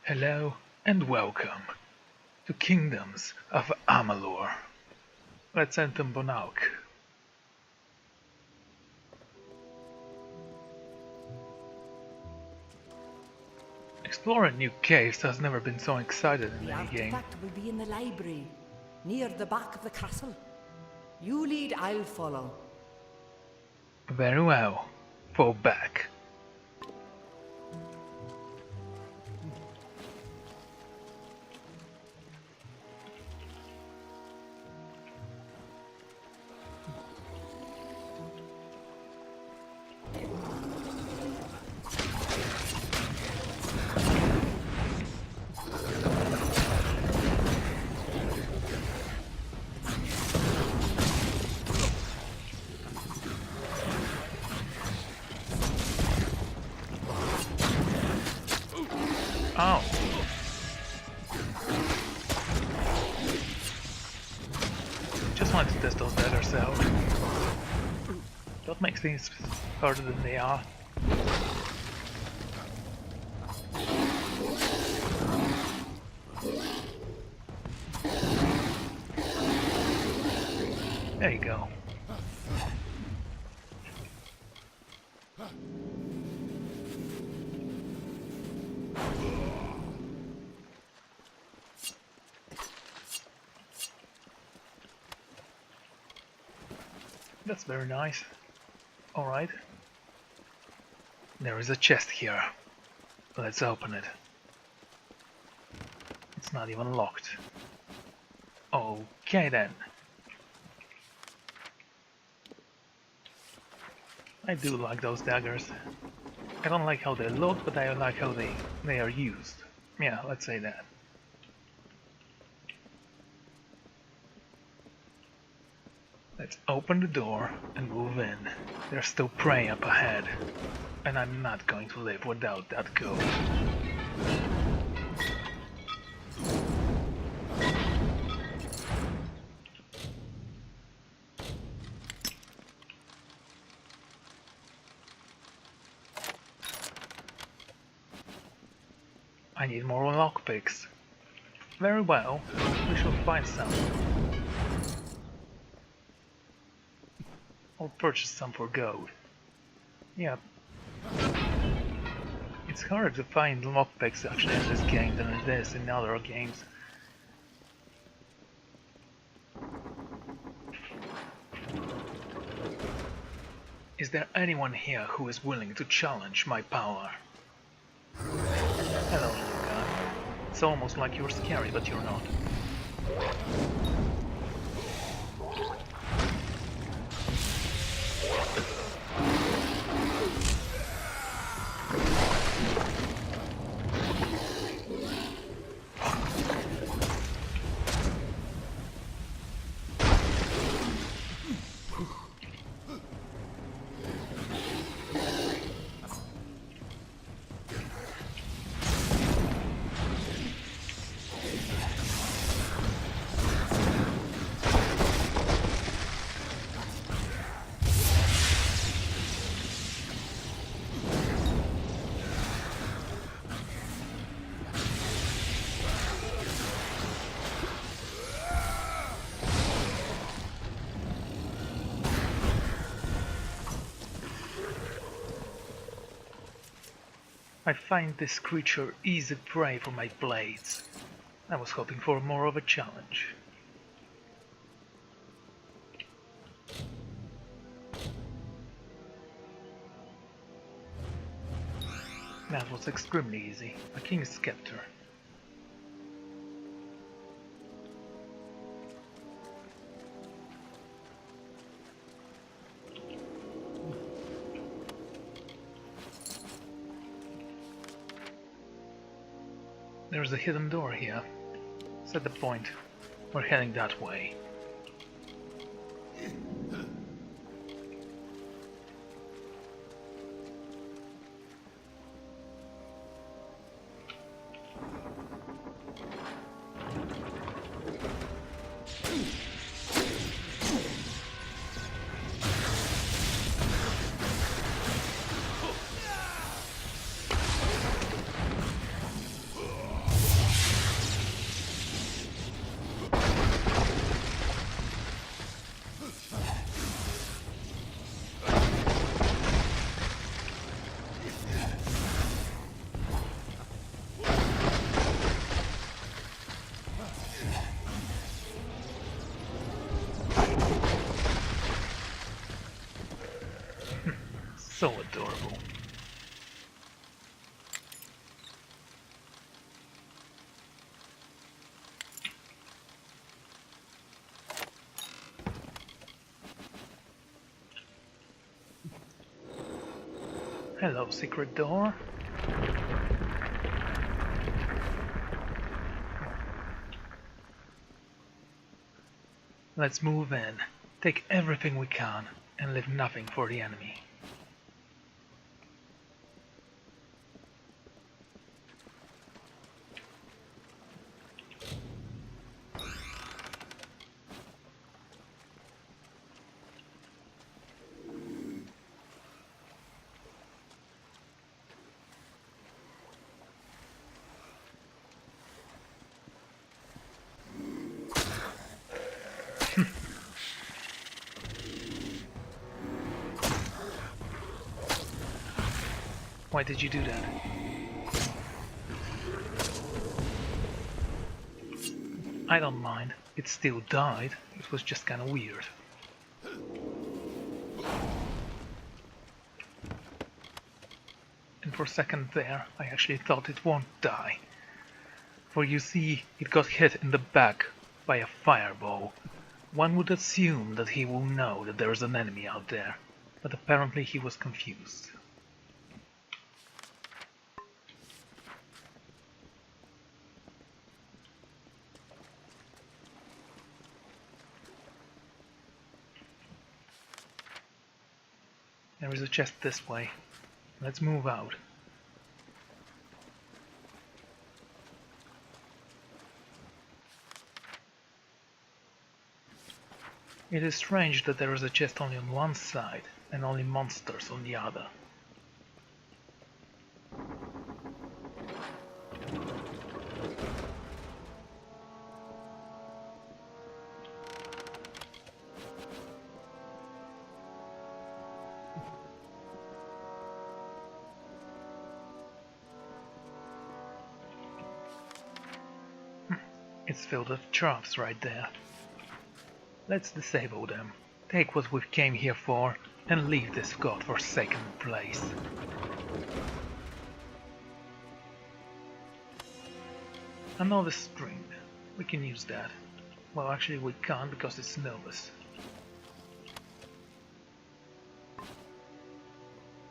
Hello and welcome to Kingdoms of Amalur. Let's enter Bonauk. Exploring new caves has never been so excited in The any game. artifact will be in the library, near the back of the castle. You lead, I'll follow. Very well. Fall back. Oh. Just wanted to test those daggers out. That makes things harder than they are. There you go. That's very nice. Alright. There is a chest here. Let's open it. It's not even locked. Okay then. I do like those daggers. I don't like how they look, but I like how they are used. Yeah, let's say that. Let's open the door and move in. There's still prey up ahead, and I'm not going to live without that code. I need more lockpicks. Very well, we shall find some. I'll purchase some for gold. Yeah. It's harder to find lockpicks actually in this game than it is in other games. Is there anyone here who is willing to challenge my power? Hello, little guy. It's almost like you're scary, but you're not. I find this creature easy prey for my blades. I was hoping for more of a challenge. That was extremely easy. A king's scepter. There's a hidden door here. Set the point. We're heading that way. So adorable. Hello, secret door. Let's move in, take everything we can, and leave nothing for the enemy. Why did you do that? I don't mind. It still died. It was just kinda weird. And for a second there, I actually thought it won't die. For you see, it got hit in the back by a fireball. One would assume that he will know that there is an enemy out there, but apparently he was confused. There is a chest this way. Let's move out. It is strange that there is a chest only on one side and only monsters on the other. It's filled with traps right there. Let's disable them, take what we came here for, and leave this godforsaken place. Another string. We can use that. Well, actually we can't because it's nervous.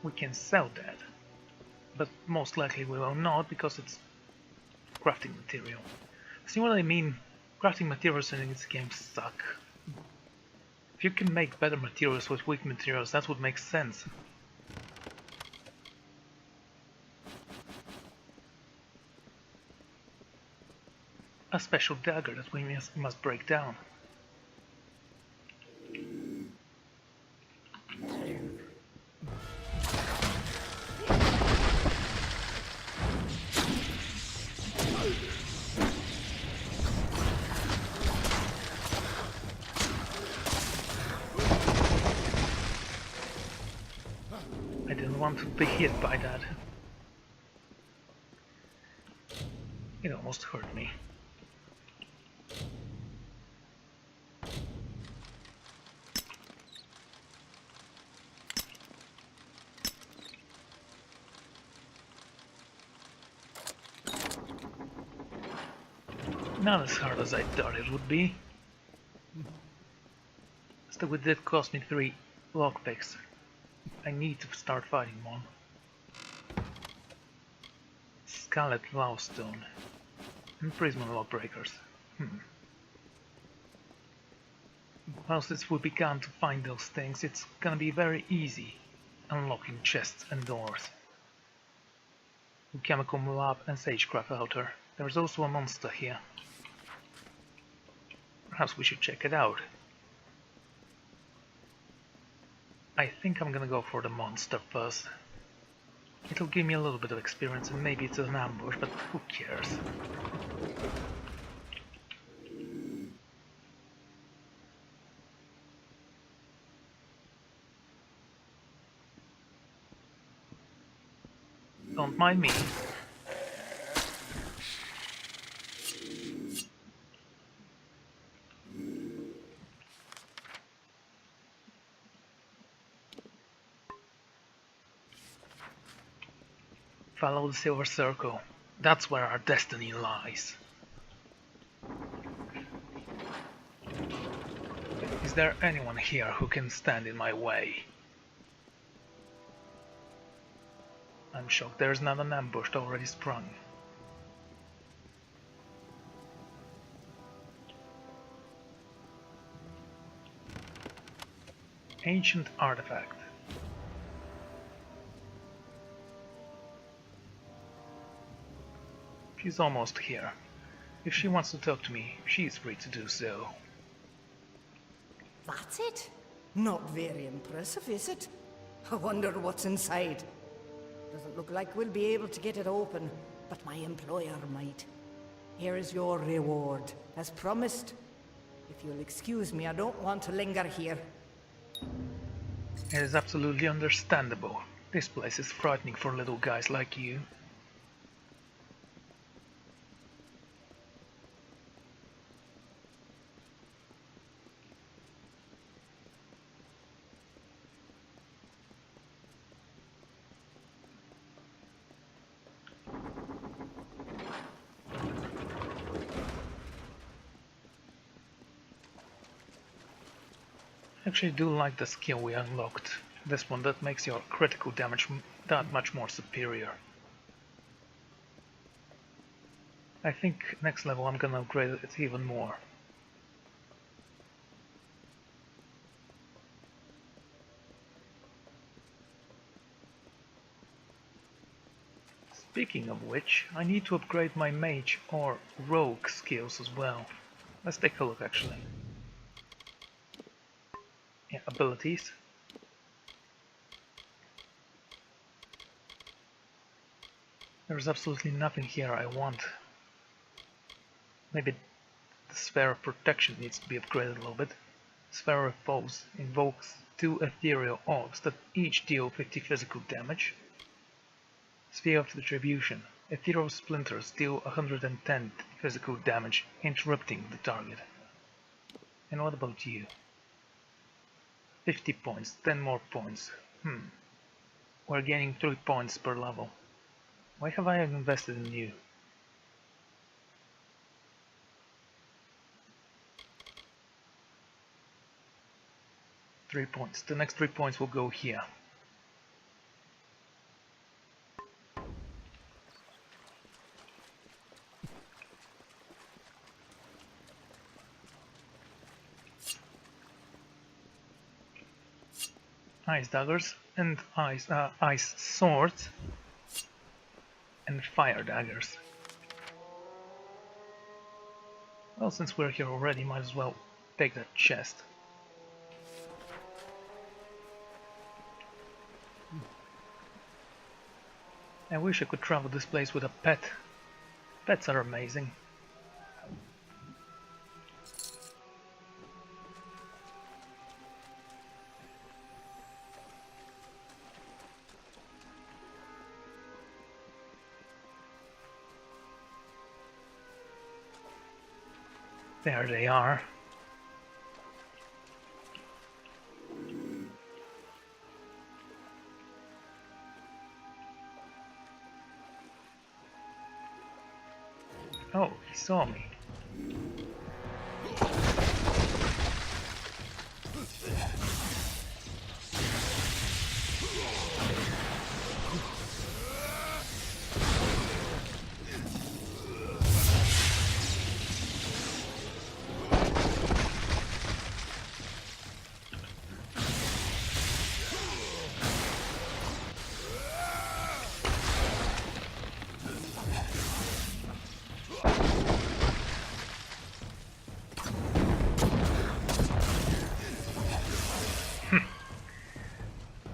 We can sell that, but most likely we will not because it's crafting material. See what I mean? Crafting materials in this game suck. If you can make better materials with weak materials, that would make sense. A special dagger that we must break down. I didn't want to be hit by that. It almost hurt me. Not as hard as I thought it would be. Still, it did cost me 3 lockpicks. I need to start fighting one. Scarlet Lawstone and Prism Lawbreakers. Well, since we began to find those things, it's gonna be very easy unlocking chests and doors. Chemical Lab and Sagecraft Outer. There's also a monster here. Perhaps we should check it out. I think I'm gonna go for the monster first. It'll give me a little bit of experience and maybe it's an ambush, but who cares? Don't mind me. Follow the silver circle. That's where our destiny lies. Is there anyone here who can stand in my way? I'm shocked there's not an ambush already sprung. Ancient artifact. She's almost here. If she wants to talk to me, she's free to do so. That's it? Not very impressive, is it? I wonder what's inside. Doesn't look like we'll be able to get it open, but my employer might. Here is your reward, as promised. If you'll excuse me, I don't want to linger here. It is absolutely understandable. This place is frightening for little guys like you. I actually do like the skill we unlocked. This one that makes your critical damage that much more superior. I think next level I'm gonna upgrade it even more. Speaking of which, I need to upgrade my mage or rogue skills as well. Let's take a look actually. Yeah, abilities. There's absolutely nothing here I want. Maybe the Sphere of Protection needs to be upgraded a little bit. Sphere of Foes invokes 2 ethereal orbs that each deal 50 physical damage. Sphere of Retribution. Ethereal splinters deal 110 physical damage, interrupting the target. And what about you? 50 points, 10 more points. We're gaining 3 points per level. Why have I invested in you? Three points. The next 3 points will go here. Ice daggers and ice swords and fire daggers. Well, since we're here already, might as well take that chest. I wish I could travel this place with a pet. Pets are amazing. There they are. Oh, he saw me.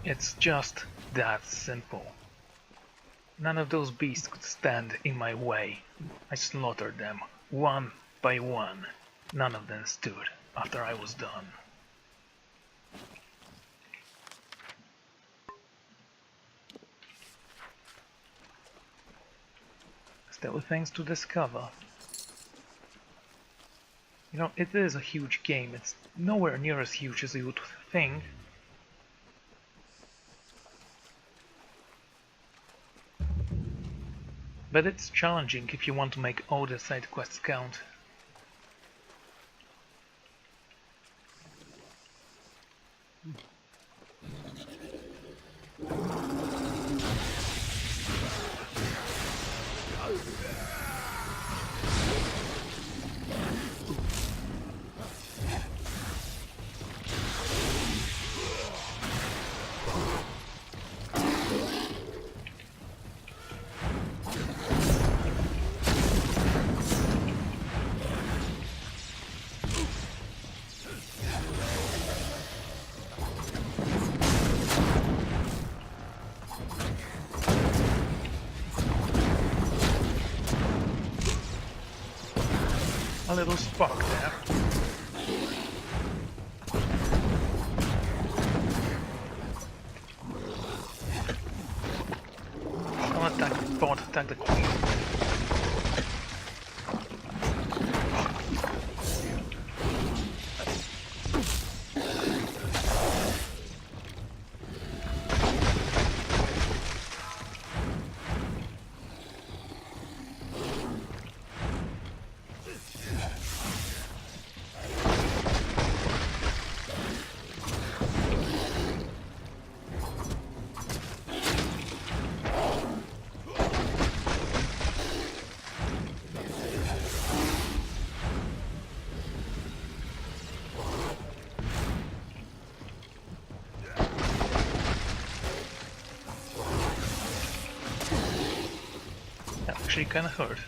It's just that simple. None of those beasts could stand in my way. I slaughtered them, one by one. None of them stood after I was done. Still things to discover. You know, it is a huge game. It's nowhere near as huge as you would think. But it's challenging if you want to make all the side quests count. A little spark there. Don't attack the bot, attack the queen. Actually kinda hurt.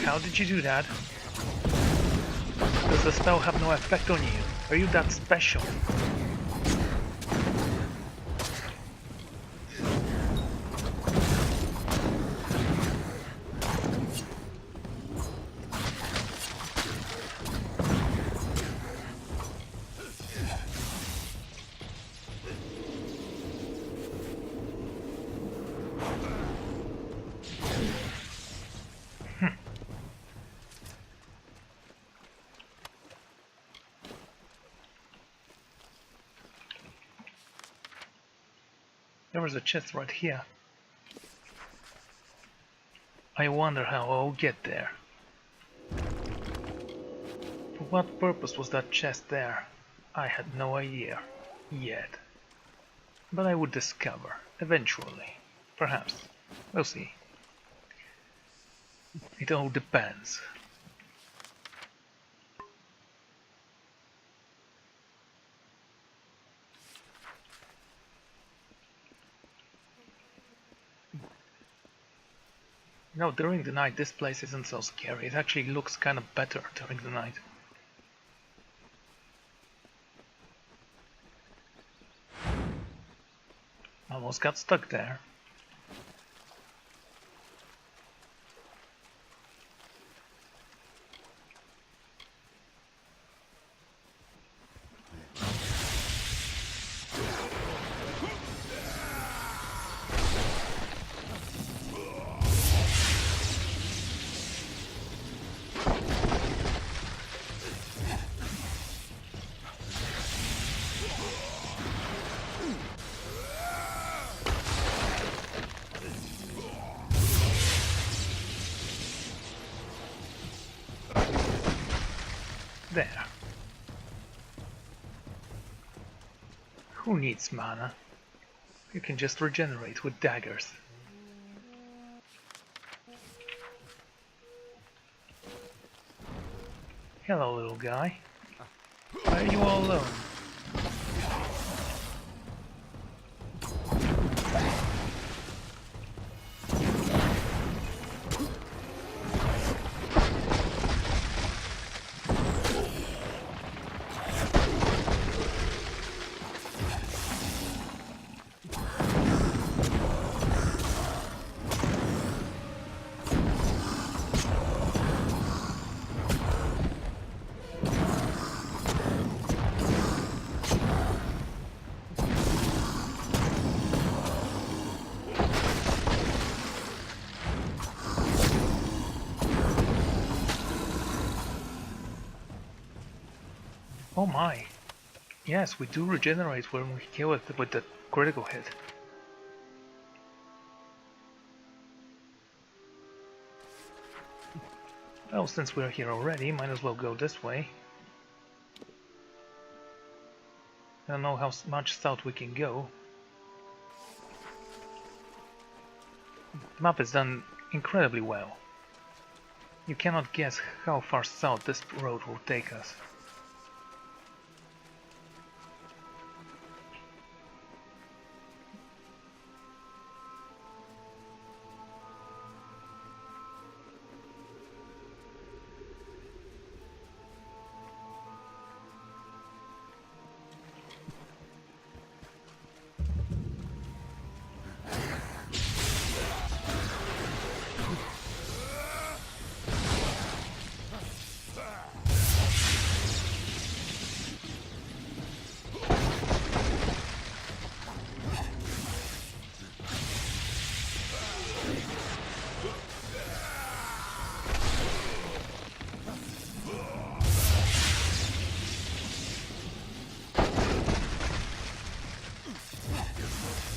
How did you do that? Does the spell have no effect on you? Are you that special? There was a chest right here. I wonder how I'll get there. For what purpose was that chest there? I had no idea. Yet. But I would discover. Eventually. Perhaps. We'll see. It all depends. No, during the night this place isn't so scary. It actually looks kind of better during the night. Almost got stuck there. There. Who needs mana? You can just regenerate with daggers. Hello, little guy. Why are you all alone? Oh my. Yes, we do regenerate when we kill it with the critical hit. Well, since we're here already, might as well go this way. I don't know how much south we can go. The map is done incredibly well. You cannot guess how far south this road will take us.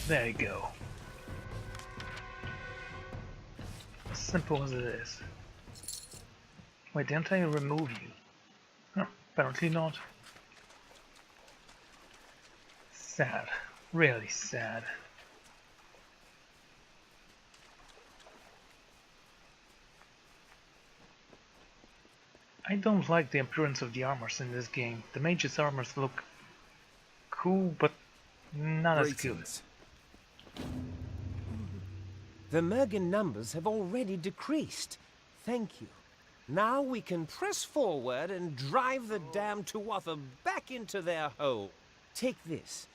There you go. Simple as it is. Wait, didn't I remove you? No, apparently not. Sad. Really sad. I don't like the appearance of the armors in this game. The mage's armors look cool, but not as good. The Mergen numbers have already decreased. Thank you. Now we can press forward and drive the damned Tuatha back into their hole. Take this.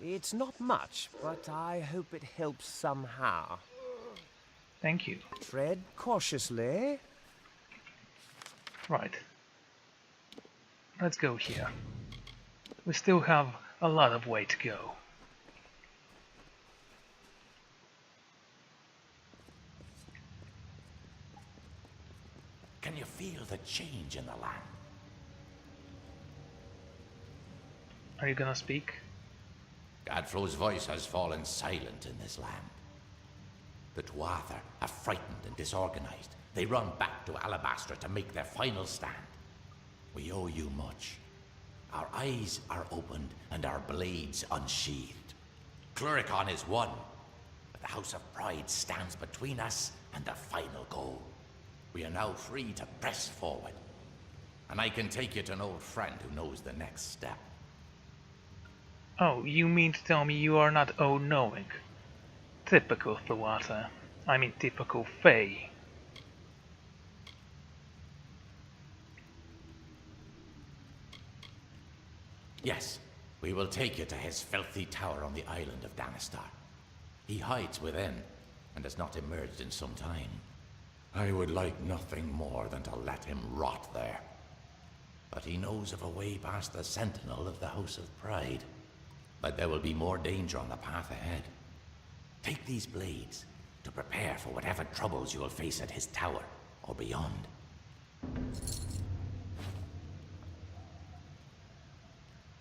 It's not much, but I hope it helps somehow. Thank you. Tread cautiously. Right. Let's go here. We still have a lot of way to go. Can you feel the change in the land? Are you gonna speak? Gadfro's voice has fallen silent in this land. The Tuatha are frightened and disorganized. They run back to Alabaster to make their final stand. We owe you much. Our eyes are opened and our blades unsheathed. Cluricon is won, but the House of Pride stands between us and the final goal. We are now free to press forward. And I can take you to an old friend who knows the next step. Oh, you mean to tell me you are not all-knowing? Typical Tuatha. I mean typical Fae. Yes, we will take you to his filthy tower on the island of Danistar. He hides within, and has not emerged in some time. I would like nothing more than to let him rot there. But he knows of a way past the sentinel of the House of Pride. But there will be more danger on the path ahead. Take these blades to prepare for whatever troubles you will face at his tower or beyond.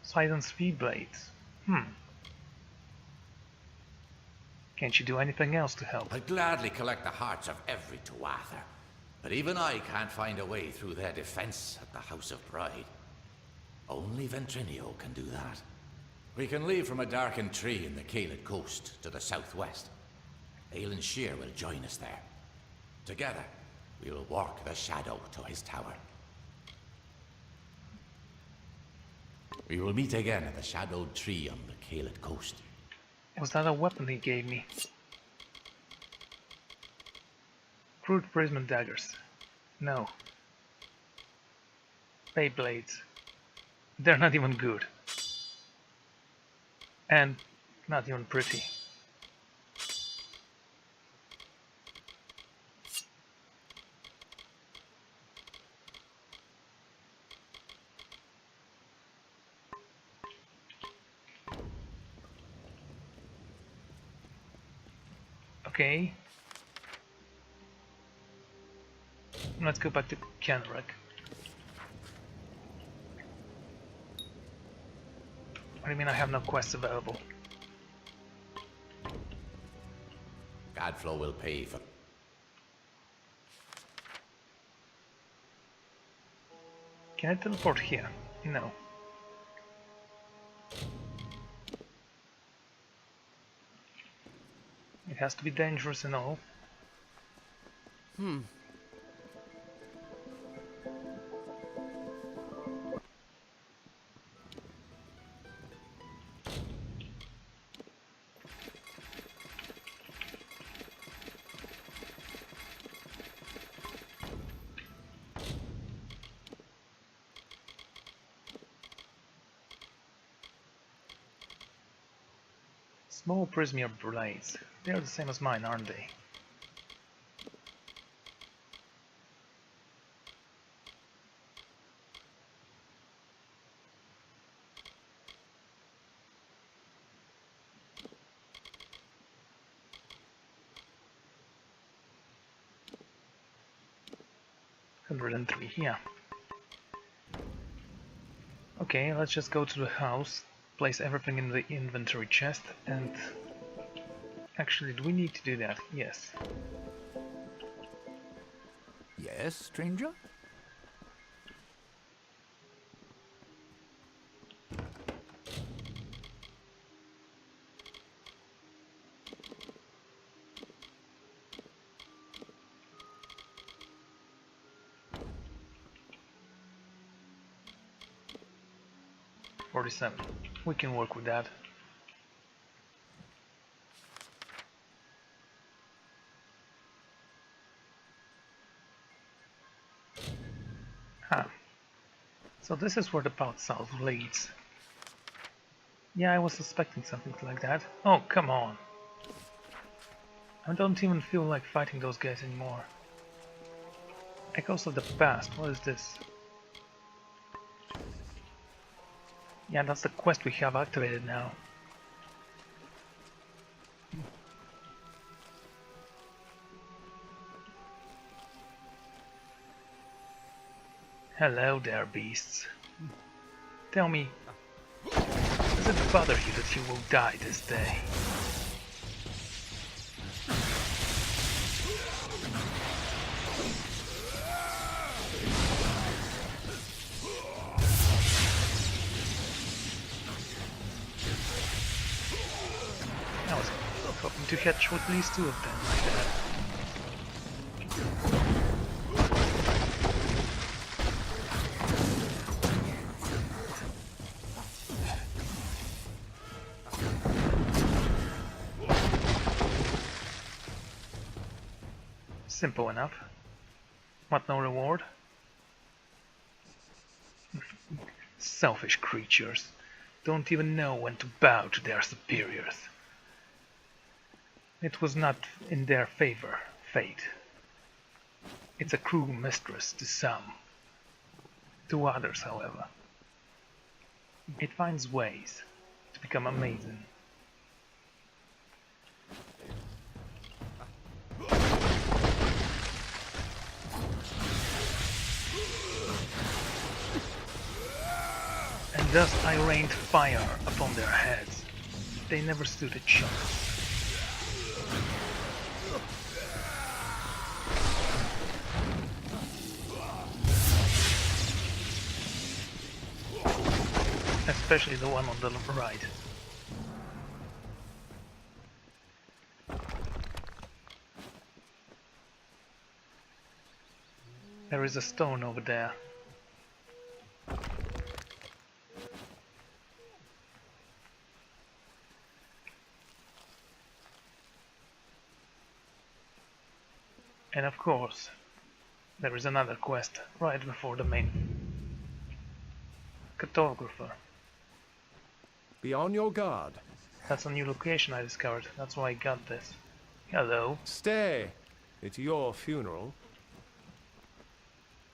Silence speed blades. Can't you do anything else to help? I'd gladly collect the hearts of every Tuatha, but even I can't find a way through their defense at the House of Pride. Only Ventrinio can do that. We can leave from a darkened tree in the Caelid coast to the southwest. Aelin Shear will join us there. Together, we will walk the shadow to his tower. We will meet again at the shadowed tree on the Caelid coast. Was that a weapon he gave me? Crude prism daggers. No. Beyblades. They're not even good. And not even pretty. Okay. Let's go back to Kenrick. I mean, I have no quests available. Godflow will pay for... Can I teleport here? No. It has to be dangerous and all. Small prismier blades. They're the same as mine, aren't they? $103, yeah. Okay, let's just go to the house, place everything in the inventory chest, and... Actually, do we need to do that? Yes. Yes, stranger? $47. We can work with that. So this is where the path south leads. Yeah, I was suspecting something like that. Oh, come on. I don't even feel like fighting those guys anymore. Echoes of the past, what is this? Yeah, that's the quest we have activated now. Hello there, beasts. Tell me, does it bother you that you will die this day? I was hoping to catch at least two of them like that. Simple enough. What, no reward? Selfish creatures. Don't even know when to bow to their superiors. It was not in their favor, fate. It's a cruel mistress to some. To others, however, it finds ways to become amazing. And thus I rained fire upon their heads. They never stood a chance. Especially the one on the right. There is a stone over there. And of course, there is another quest right before the main. Cartographer. Be on your guard. That's a new location I discovered. That's why I got this. Hello. Stay. It's your funeral.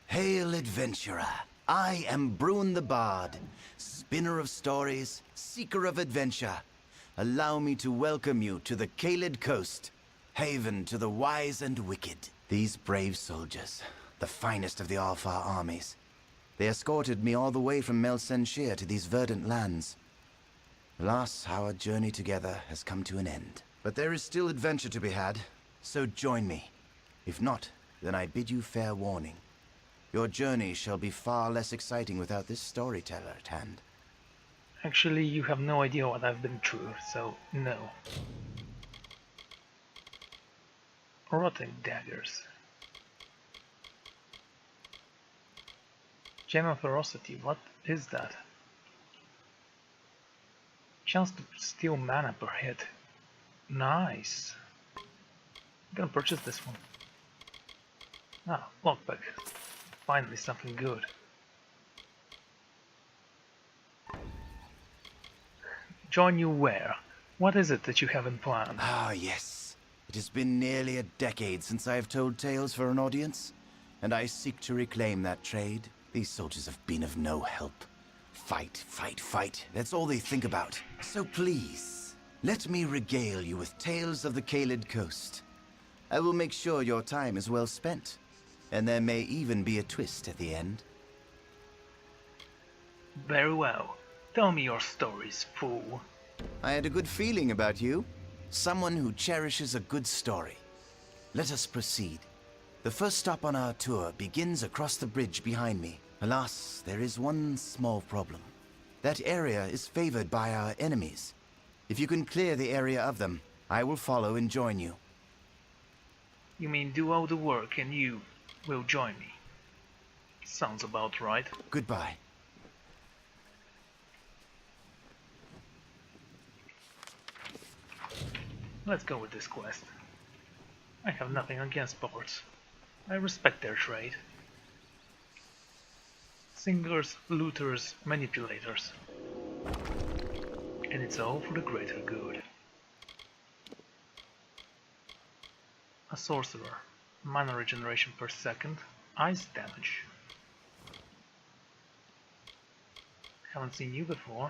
Hail, adventurer! I am Bruin the Bard, spinner of stories, seeker of adventure. Allow me to welcome you to the Caelid Coast, haven to the wise and wicked. These brave soldiers, the finest of the Alfar armies. They escorted me all the way from Mel Senshir to these verdant lands. Alas, our journey together has come to an end. But there is still adventure to be had, so join me. If not, then I bid you fair warning. Your journey shall be far less exciting without this storyteller at hand. Actually, you have no idea what I've been through, so no. Rotting daggers. Gem of Ferocity, what is that? Chance to steal mana per hit. Nice. I'm gonna purchase this one. Ah, lockpick. Finally something good. Join you where? What is it that you haven't planned? Ah, yes. It has been nearly a decade since I have told tales for an audience, and I seek to reclaim that trade. These soldiers have been of no help. Fight, fight, fight. That's all they think about. So please, let me regale you with tales of the Caelid Coast. I will make sure your time is well spent, and there may even be a twist at the end. Very well. Tell me your stories, fool. I had a good feeling about you. Someone who cherishes a good story. Let us proceed. The first stop on our tour begins across the bridge behind me. Alas, there is one small problem. That area is favored by our enemies. If you can clear the area of them, I will follow and join you. You mean do all the work and you will join me? Sounds about right. Goodbye. Let's go with this quest. I have nothing against ports. I respect their trade. Singers, looters, manipulators. And it's all for the greater good. A sorcerer. Mana regeneration per second. Ice damage. Haven't seen you before.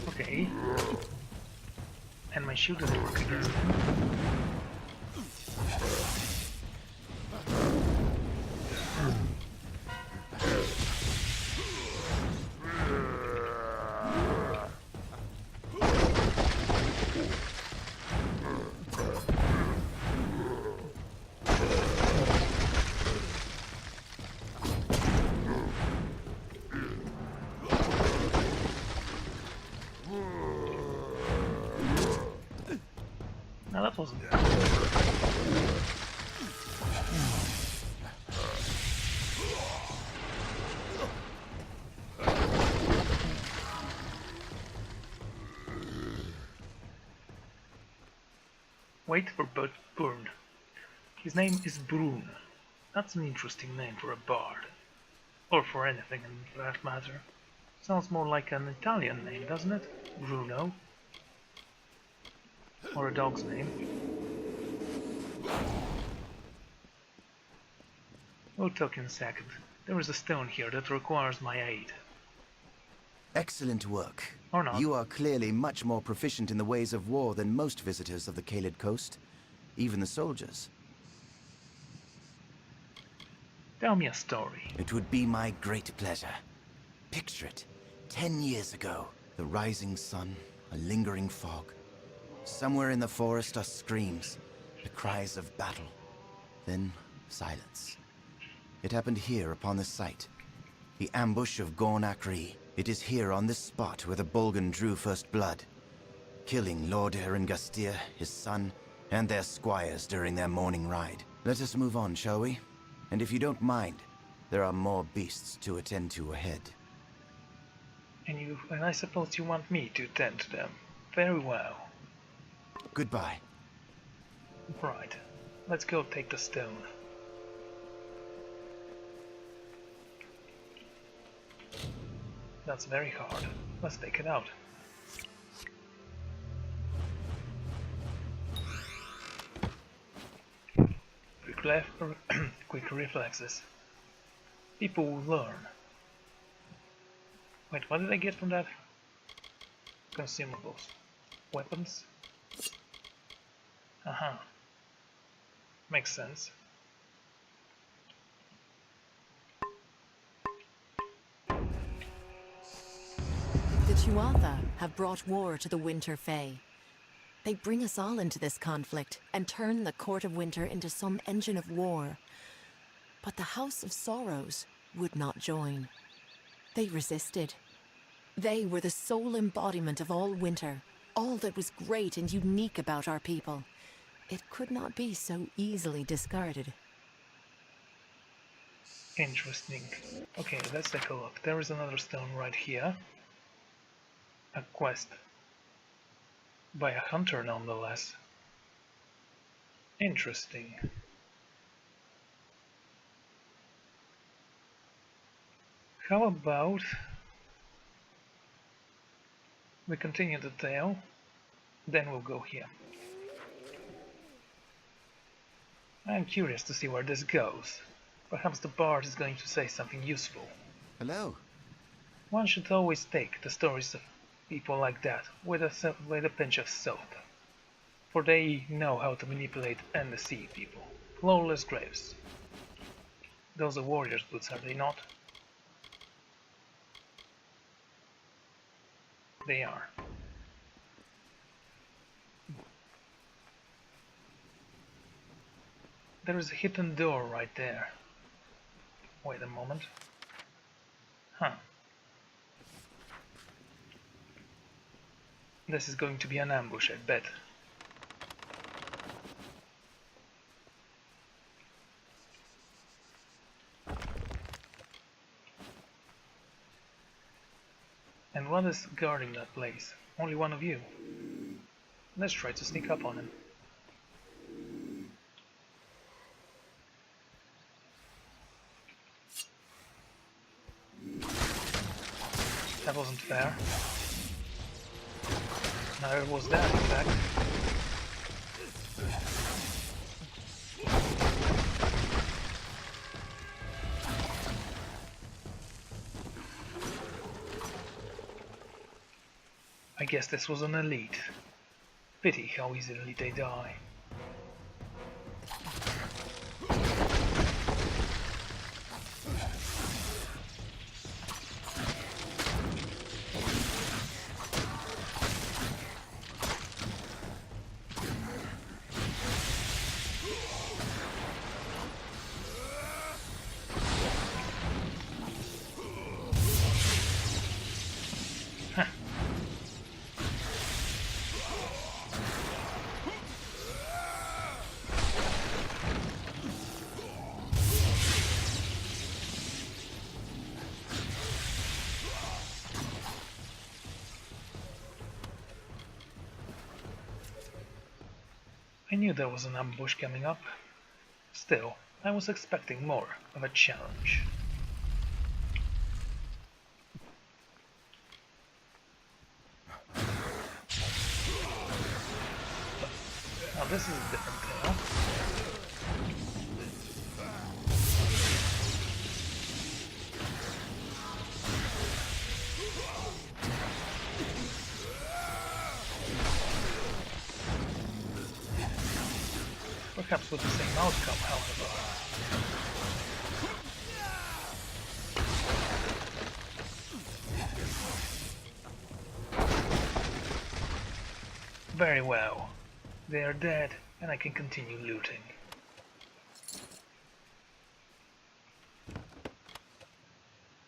Okay. And my shield doesn't work against him. Now that wasn't good. Wait for Burn. His name is Brune. That's an interesting name for a bard. Or for anything in that matter. Sounds more like an Italian name, doesn't it? Bruno. Or a dog's name. We'll talk in a second. There is a stone here that requires my aid. Excellent work. Or not. You are clearly much more proficient in the ways of war than most visitors of the Caelid Coast. Even the soldiers. Tell me a story. It would be my great pleasure. Picture it. 10 years ago. The rising sun, a lingering fog. Somewhere in the forest are screams, the cries of battle. Then, silence. It happened here upon this site. The ambush of Gorn Akri. It is here on this spot where the Bolgan drew first blood. Killing Lord Erengastir, his son, and their squires during their morning ride. Let us move on, shall we? And if you don't mind, there are more beasts to attend to ahead. And I suppose you want me to attend to them. Very well. Goodbye. Right. Let's go take the stone. That's very hard. Let's take it out. Quick reflexes. People will learn. Wait, what did I get from that? Consumables. Weapons? Uh-huh. Makes sense. The Tuatha have brought war to the Winter Fae. They bring us all into this conflict and turn the Court of Winter into some engine of war. But the House of Sorrows would not join. They resisted. They were the sole embodiment of all winter, all that was great and unique about our people. It could not be so easily discarded. Interesting. Okay, let's take a look. There is another stone right here. A quest. By a hunter, nonetheless. Interesting. How about we continue the tale, then we'll go here. I'm curious to see where this goes. Perhaps the bard is going to say something useful. Hello. One should always take the stories of people like that with a pinch of salt, for they know how to manipulate and deceive people. Flawless graves. Those are warriors' boots, are they not? They are. There is a hidden door right there. Wait a moment. Huh. This is going to be an ambush, I bet. And what is guarding that place? Only one of you. Let's try to sneak up on him. That wasn't fair. Neither was that, in fact. I guess this was an elite. Pity how easily they die. I knew there was an ambush coming up. Still, I was expecting more of a challenge. Now this is a different tale. Perhaps with the same outcome, however. Very well. They are dead, and I can continue looting.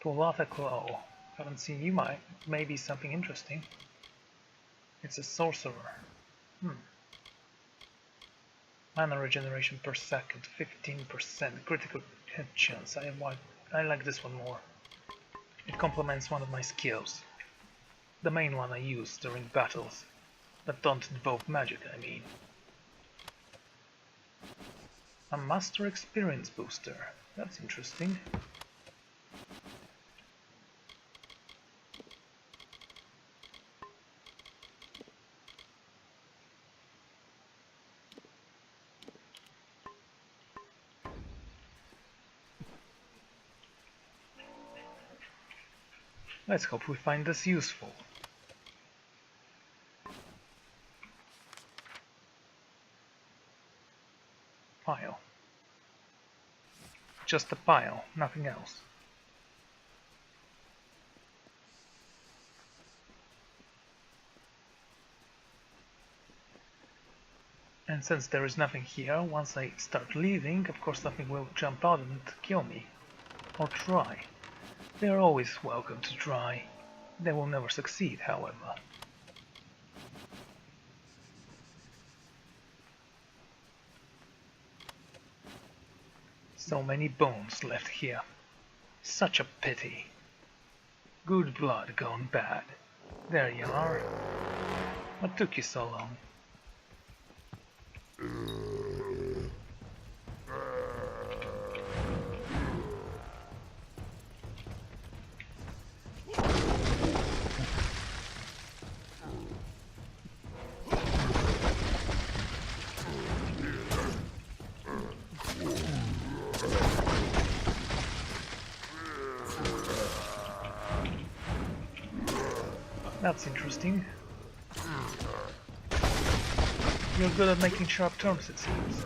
Tuatha Claw. Haven't seen you, maybe something interesting. It's a sorcerer. Mana regeneration per second, 15% critical hit chance. I like this one more. It complements one of my skills. The main one I use during battles, that don't involve magic, I mean. A master experience booster. That's interesting. Let's hope we find this useful. Pile. Just a pile, nothing else. And since there is nothing here, once I start leaving, of course nothing will jump out and kill me. Or try. They are always welcome to try. They will never succeed, however. So many bones left here. Such a pity. Good blood gone bad. There you are. What took you so long? That's interesting. You're good at making sharp turns, it seems.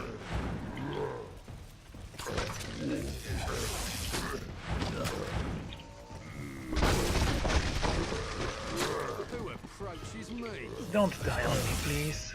Who approaches me? Don't die on me, please.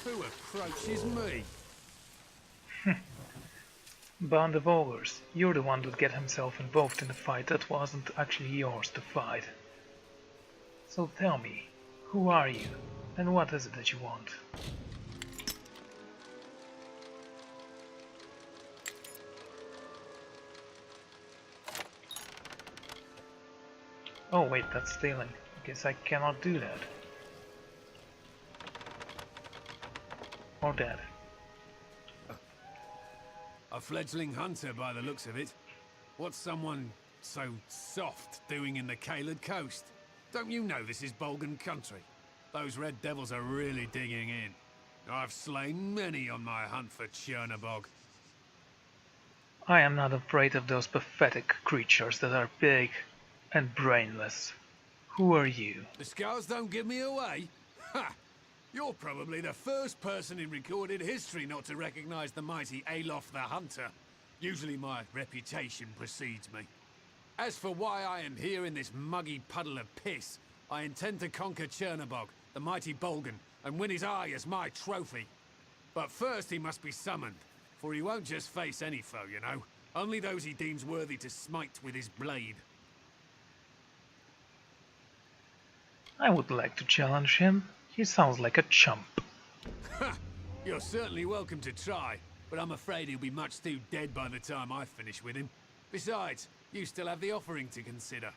Who approaches me? Band of ogres, you're the one that get himself involved in a fight that wasn't actually yours to fight. So tell me, who are you, and what is it that you want? Oh wait, that's stealing. I guess I cannot do that. Or that. A fledgling hunter by the looks of it. What's someone so soft doing in the Caelid coast? Don't you know this is Bolgan country? Those red devils are really digging in. I've slain many on my hunt for Chernobog. I am not afraid of those pathetic creatures that are big and brainless. Who are you? The scars don't give me away? Ha! You're probably the first person in recorded history not to recognize the mighty Alof the Hunter. Usually my reputation precedes me. As for why I am here in this muggy puddle of piss, I intend to conquer Chernobog, the mighty Bolgan, and win his eye as my trophy. But first he must be summoned, for he won't just face any foe, you know. Only those he deems worthy to smite with his blade. I would like to challenge him. He sounds like a chump. Ha! You're certainly welcome to try, but I'm afraid he'll be much too dead by the time I finish with him. Besides, you still have the offering to consider.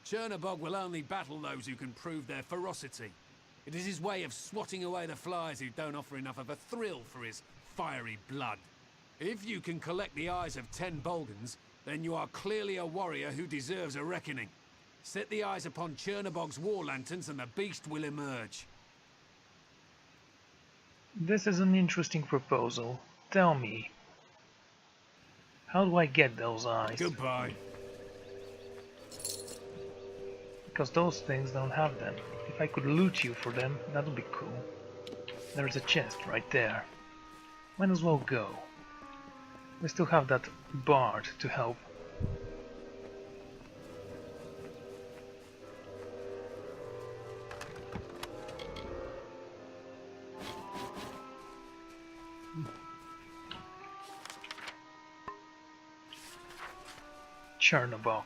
Chernobog will only battle those who can prove their ferocity. It is his way of swatting away the flies who don't offer enough of a thrill for his fiery blood. If you can collect the eyes of 10 Bolgans, then you are clearly a warrior who deserves a reckoning. Set the eyes upon Chernobog's war lanterns and the beast will emerge. This is an interesting proposal. Tell me, how do I get those eyes? Goodbye. Because those things don't have them. If I could loot you for them, that would be cool. There's a chest right there. Might as well go. We still have that bard to help. Chernobog.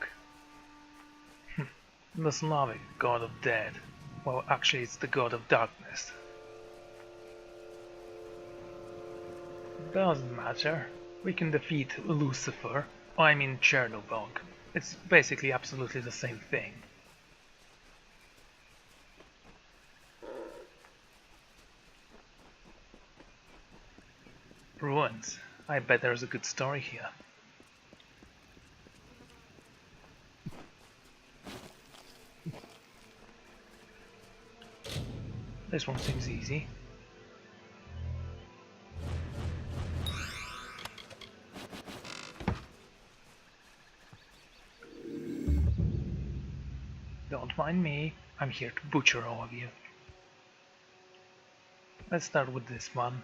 The Slavic god of death. Well, actually it's the god of darkness. Doesn't matter. We can defeat Lucifer. Oh, I mean Chernobog. It's basically absolutely the same thing. Ruins. I bet there's a good story here. This one seems easy. Don't mind me, I'm here to butcher all of you. Let's start with this one.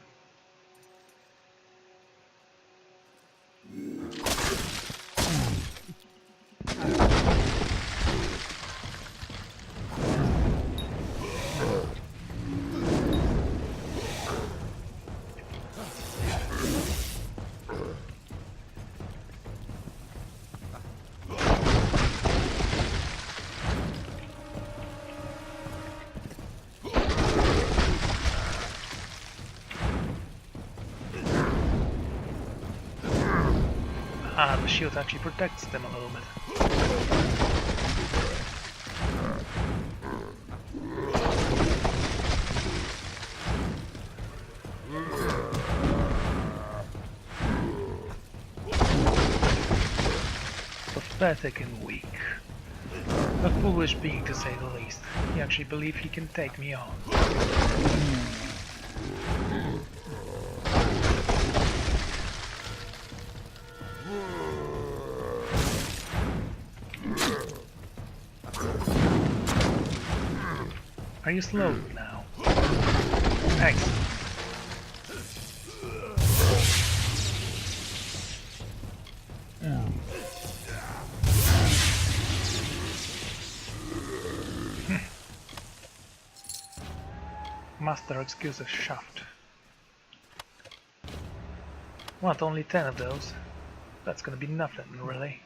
Ah, the shield actually protects them a little bit. Pathetic and weak. A foolish being, to say the least. He actually believes he can take me on. Are you slowed now? Excellent. Master excuses shaft. What, only 10 of those? That's gonna be nothing, really.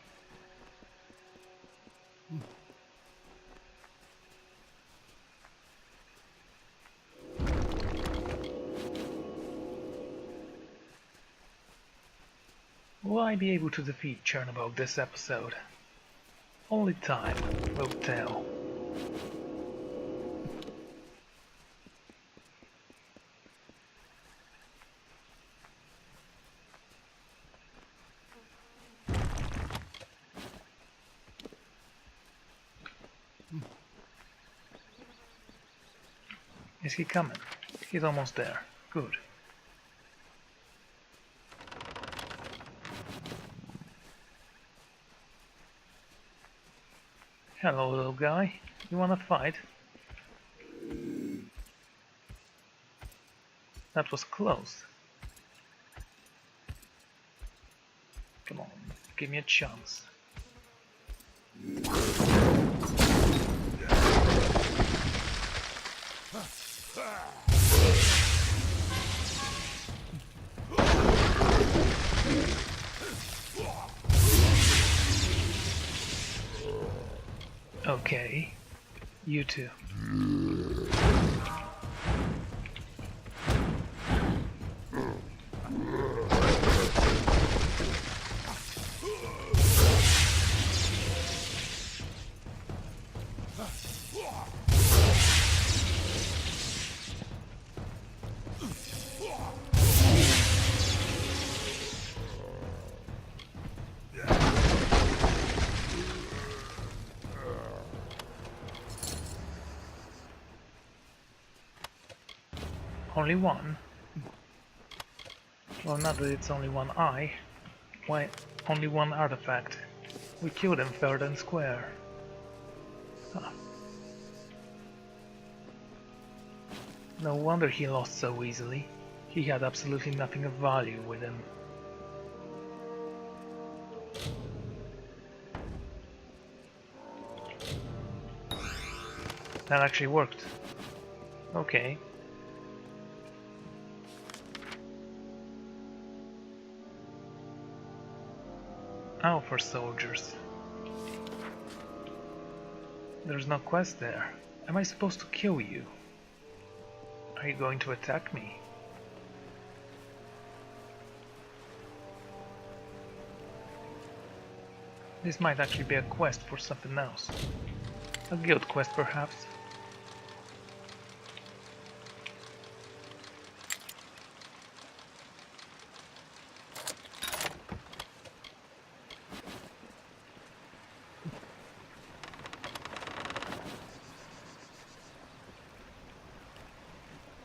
Will I be able to defeat Chernobog this episode? Only time will tell. Is he coming? He's almost there. Good. Hello, little guy. You wanna fight? That was close. Come on, give me a chance. Okay, you too. Only one? Well, not that it's only one eye. Why, only one artifact. We killed him fair and square. Ah, No wonder he lost so easily. He had absolutely nothing of value with him. That actually worked. Okay. Oh, for soldiers. There's no quest there. Am I supposed to kill you? Are you going to attack me? This might actually be a quest for something else. A guild quest, perhaps.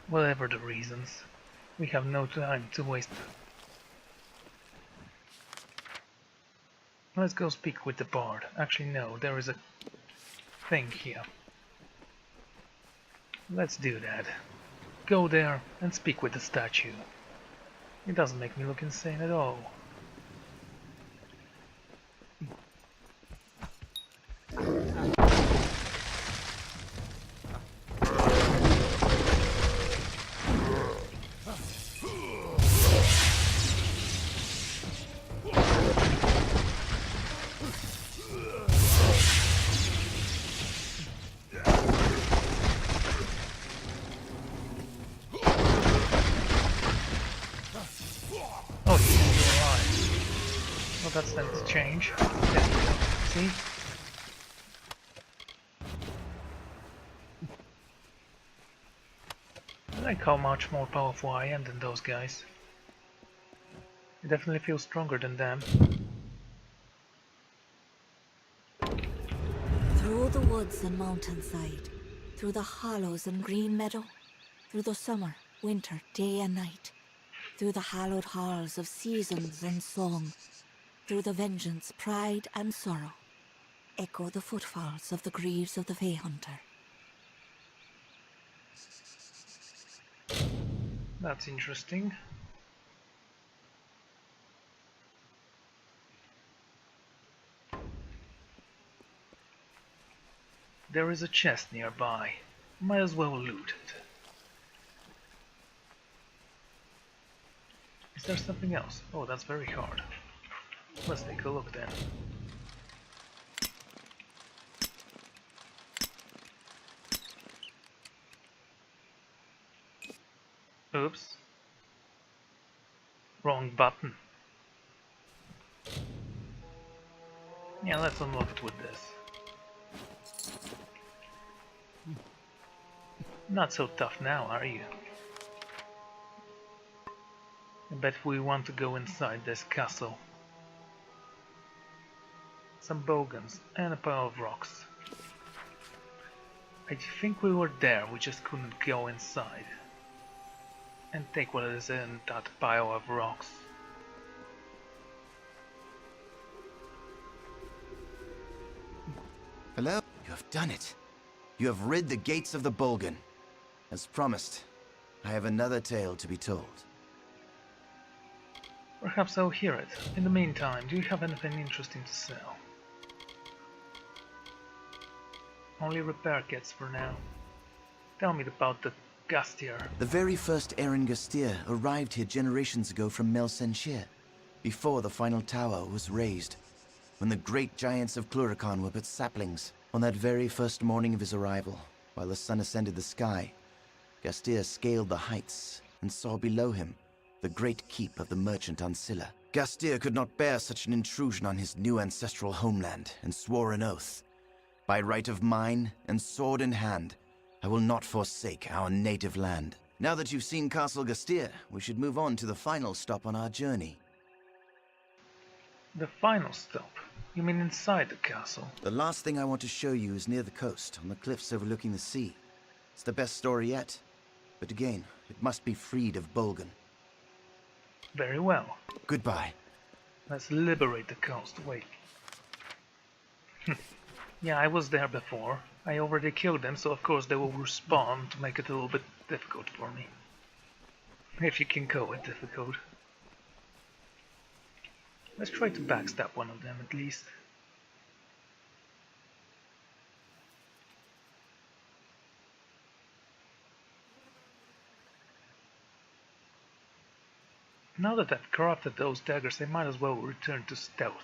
Whatever the reasons, we have no time to waste. Let's go speak with the bard. Actually no, there is a thing here. Let's do that. Go there and speak with the statue. It doesn't make me look insane at all. Oh, you're alive. Well, that's time to change. There we go. See? I like how much more powerful I am than those guys. I definitely feel stronger than them. Through the woods and mountainside, through the hollows and green meadow, through the summer, winter, day and night, through the hallowed halls of seasons and song, through the vengeance, pride and sorrow, echo the footfalls of the greaves of the Fey Hunter. That's interesting. There is a chest nearby. Might as well loot it. Is there something else? Oh, that's very hard. Let's take a look then. Oops. Wrong button. Yeah, let's unlock it with this. Not so tough now, are you? I bet we want to go inside this castle. Some bogans and a pile of rocks. I think we were there, we just couldn't go inside. And take what is in that pile of rocks. Hello? You have done it. You have rid the gates of the Bolgan. As promised, I have another tale to be told. Perhaps I'll hear it. In the meantime, do you have anything interesting to sell? Only repair kits for now. Tell me about the Gastier. The very first Eren Gastier arrived here generations ago from Mel Senshir, before the final tower was raised, when the great giants of Cluracan were but saplings. On that very first morning of his arrival, while the sun ascended the sky, Gastier scaled the heights and saw below him the great keep of the merchant Ancilla. Gastier could not bear such an intrusion on his new ancestral homeland and swore an oath. By right of mine and sword in hand, I will not forsake our native land. Now that you've seen Castle Gastier, we should move on to the final stop on our journey. The final stop? You mean inside the castle? The last thing I want to show you is near the coast, on the cliffs overlooking the sea. It's the best story yet. But again, it must be freed of Bolgan. Very well. Goodbye. Let's liberate the coast. Wait. Yeah, I was there before. I already killed them, so of course they will respawn to make it a little bit difficult for me. If you can call it difficult. Let's try to backstab one of them at least. Now that I've crafted those daggers, I might as well return to stealth.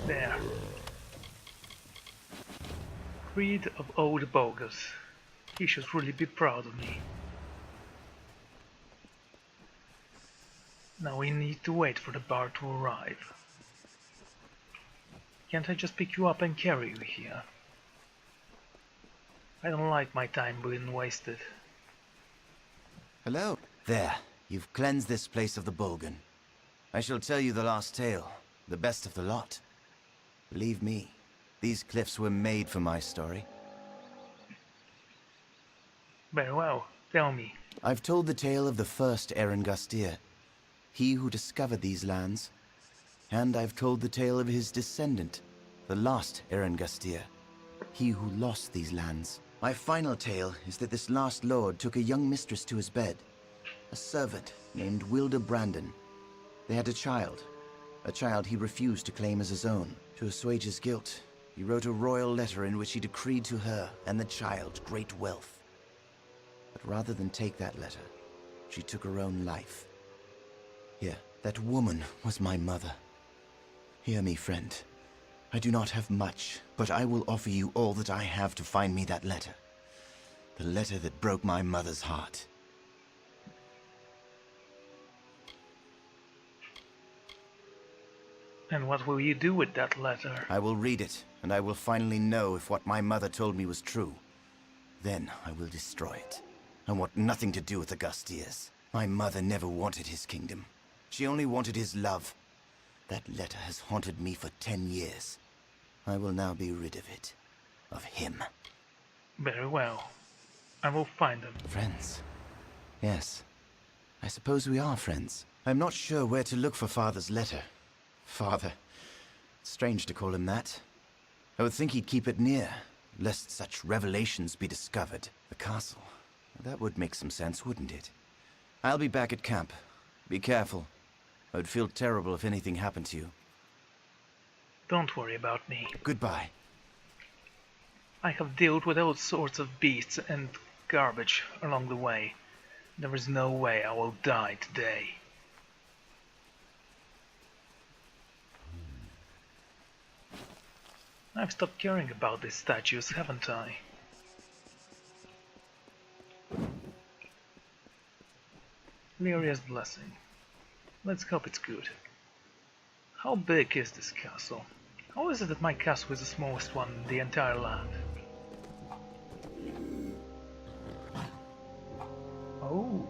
There. Creed of Old Bogus. He should really be proud of me. Now we need to wait for the bar to arrive. Can't I just pick you up and carry you here? I don't like my time being wasted. Hello. There, you've cleansed this place of the Bolgan. I shall tell you the last tale, the best of the lot. Believe me, these cliffs were made for my story. Very well, tell me. I've told the tale of the first Erengustir, he who discovered these lands. And I've told the tale of his descendant, the last Erengustir, he who lost these lands. My final tale is that this last lord took a young mistress to his bed, a servant named Wilda Brandon. They had a child he refused to claim as his own. To assuage his guilt, he wrote a royal letter in which he decreed to her and the child great wealth. But rather than take that letter, she took her own life. Here, that woman was my mother. Hear me, friend. I do not have much, but I will offer you all that I have to find me that letter. The letter that broke my mother's heart. And what will you do with that letter? I will read it, and I will finally know if what my mother told me was true. Then I will destroy it. I want nothing to do with the Gustiers. My mother never wanted his kingdom. She only wanted his love. That letter has haunted me for 10 years. I will now be rid of it. Of him. Very well. I will find them. Friends? Yes. I suppose we are friends. I'm not sure where to look for Father's letter. Father. Strange to call him that. I would think he'd keep it near, lest such revelations be discovered. The castle. That would make some sense, wouldn't it? I'll be back at camp. Be careful. I would feel terrible if anything happened to you. Don't worry about me. Goodbye. I have dealt with all sorts of beasts and garbage along the way. There is no way I will die today. I've stopped caring about these statues, haven't I? Lyria's blessing. Let's hope it's good. How big is this castle? How is it that my castle is the smallest one in the entire land? Oh.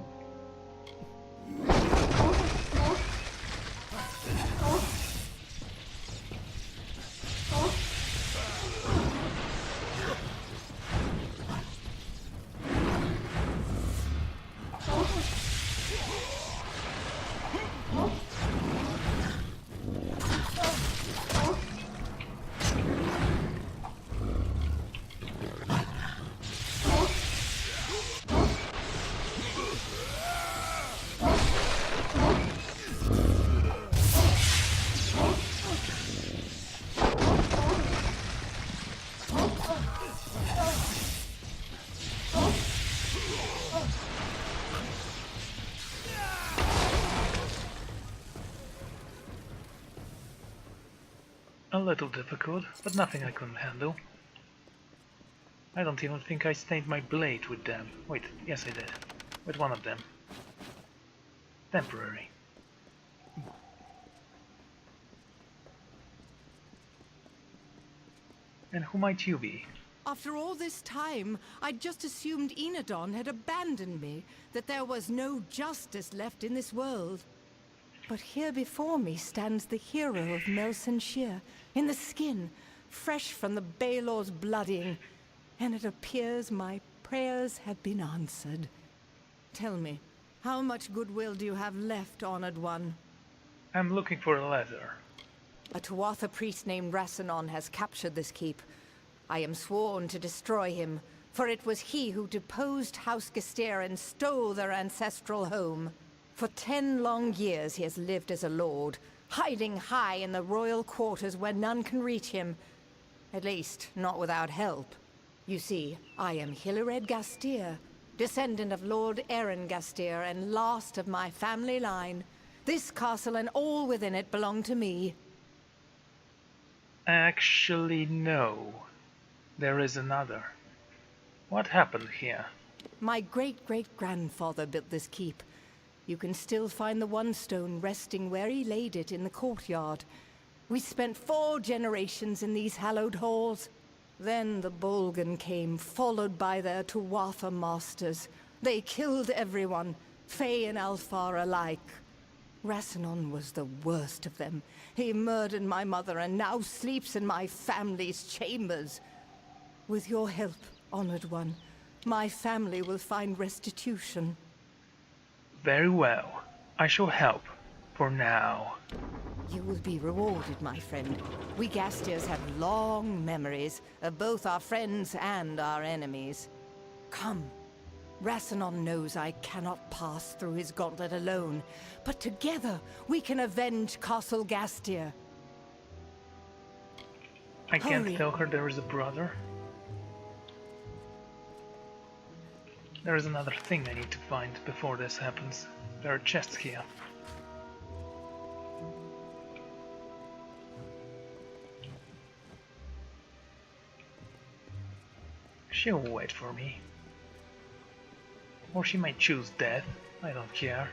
A little difficult, but nothing I couldn't handle. I don't even think I stained my blade with them. Wait, yes I did. With one of them. Temporary. And who might you be? After all this time, I'd just assumed Enodon had abandoned me, that there was no justice left in this world. But here before me stands the hero of Melson Shear, in the skin, fresh from the Baelor's bloodying, and it appears my prayers have been answered. Tell me, how much goodwill do you have left, Honored One? I'm looking for a letter. A Tuatha priest named Rassanon has captured this keep. I am sworn to destroy him, for it was he who deposed House Gestair and stole their ancestral home. For 10 long years he has lived as a lord, hiding high in the royal quarters where none can reach him. At least, not without help. You see, I am Hilared Gastier, descendant of Lord Aaron Gastier and last of my family line. This castle and all within it belong to me. Actually, no. There is another. What happened here? My great-great-grandfather built this keep. You can still find the one stone resting where he laid it in the courtyard. We spent 4 generations in these hallowed halls. Then the Bolgan came, followed by their Tuatha masters. They killed everyone, Fae and Alfar alike. Rassanon was the worst of them. He murdered my mother and now sleeps in my family's chambers. With your help, Honored One, my family will find restitution. Very well. I shall help. For now. You will be rewarded, my friend. We Gastiers have long memories of both our friends and our enemies. Come. Rassanon knows I cannot pass through his gauntlet alone, but together we can avenge Castle Gastier. I can't Hurry. tell her there is a brother. There is another thing I need to find before this happens. There are chests here. She'll wait for me. Or she might choose death. I don't care.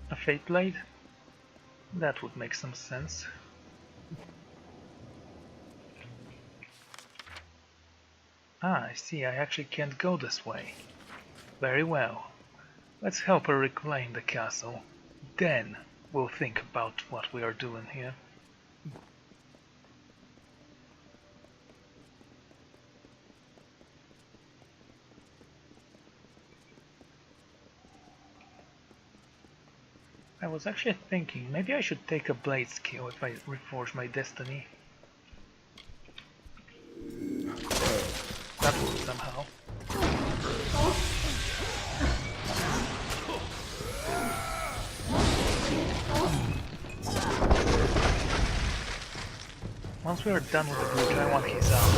A Fate Blade? That would make some sense. Ah, I see, I actually can't go this way. Very well. Let's help her reclaim the castle. Then we'll think about what we are doing here. I was actually thinking, maybe I should take a blade skill if I reforge my destiny. That would somehow. Once we are done with the brute, I want his arm.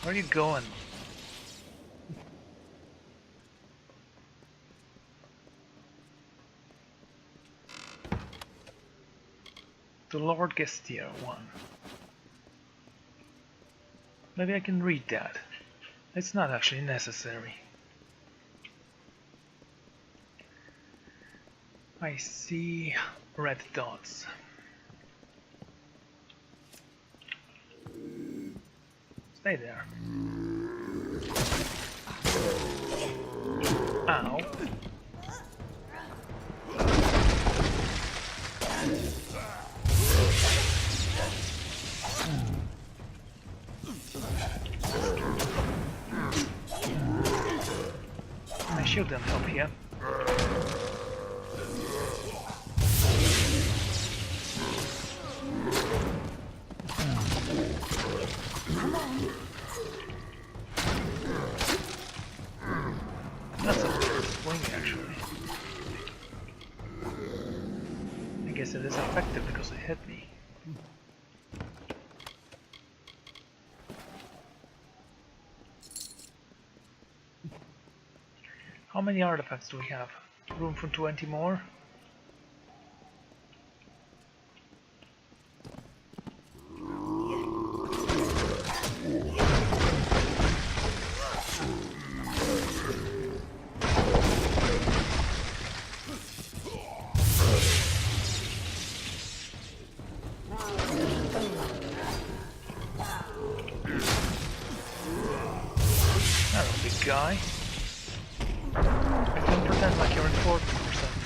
Where are you going? To Lord Gestier 1. Maybe I can read that. It's not actually necessary. I see red dots. Stay there. Ow. My shield didn't help here. That's a weird swing, actually. I guess it is effective because it hit me. How many artifacts do we have? Room for 20 more? Hello, big guy. I can pretend like you're important or something.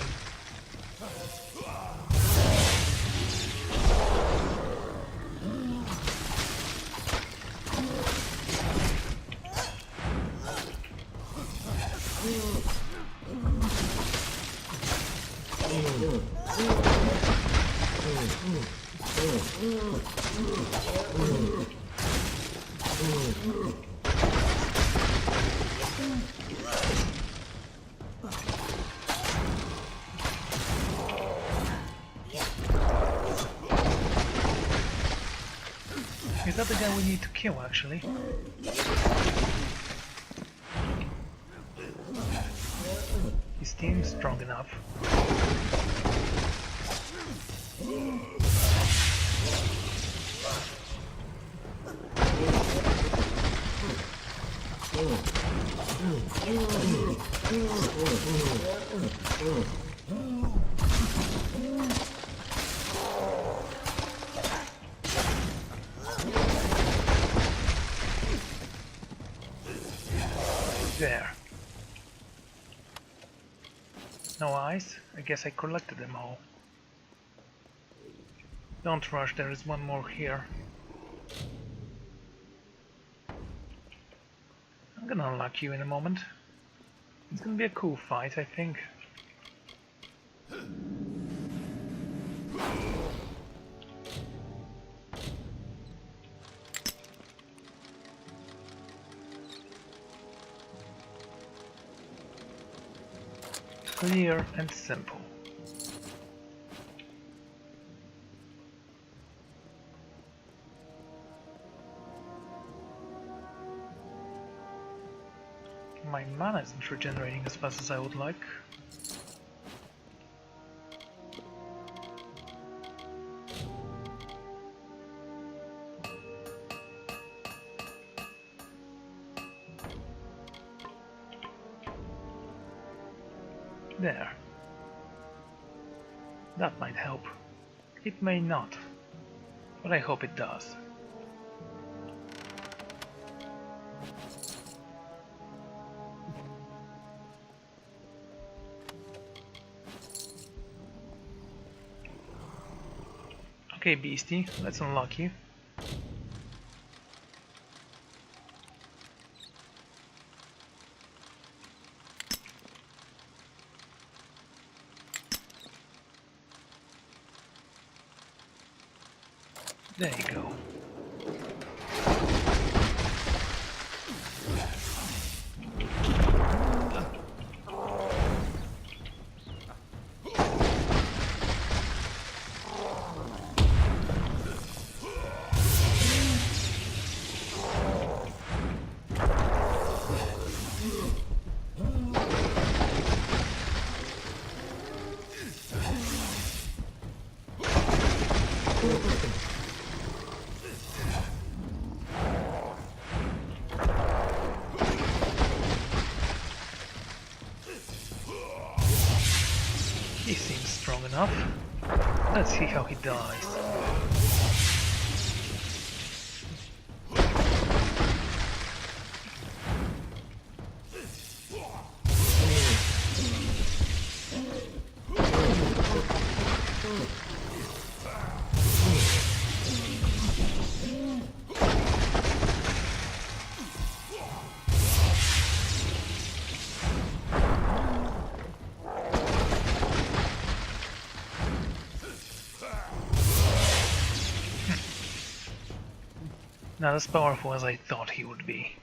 Is that the guy we need to kill, actually? His team's strong enough. There. No eyes? I guess I collected them all. Don't rush, there is one more here. I'm gonna unlock you in a moment. It's gonna be a cool fight, I think. Clear and simple. My mana isn't regenerating as fast as I would like. There. That might help. It may not, but I hope it does. Okay, beastie, let's unlock you. There you go. He seems strong enough. Let's see how he dies. Not as powerful as I thought he would be.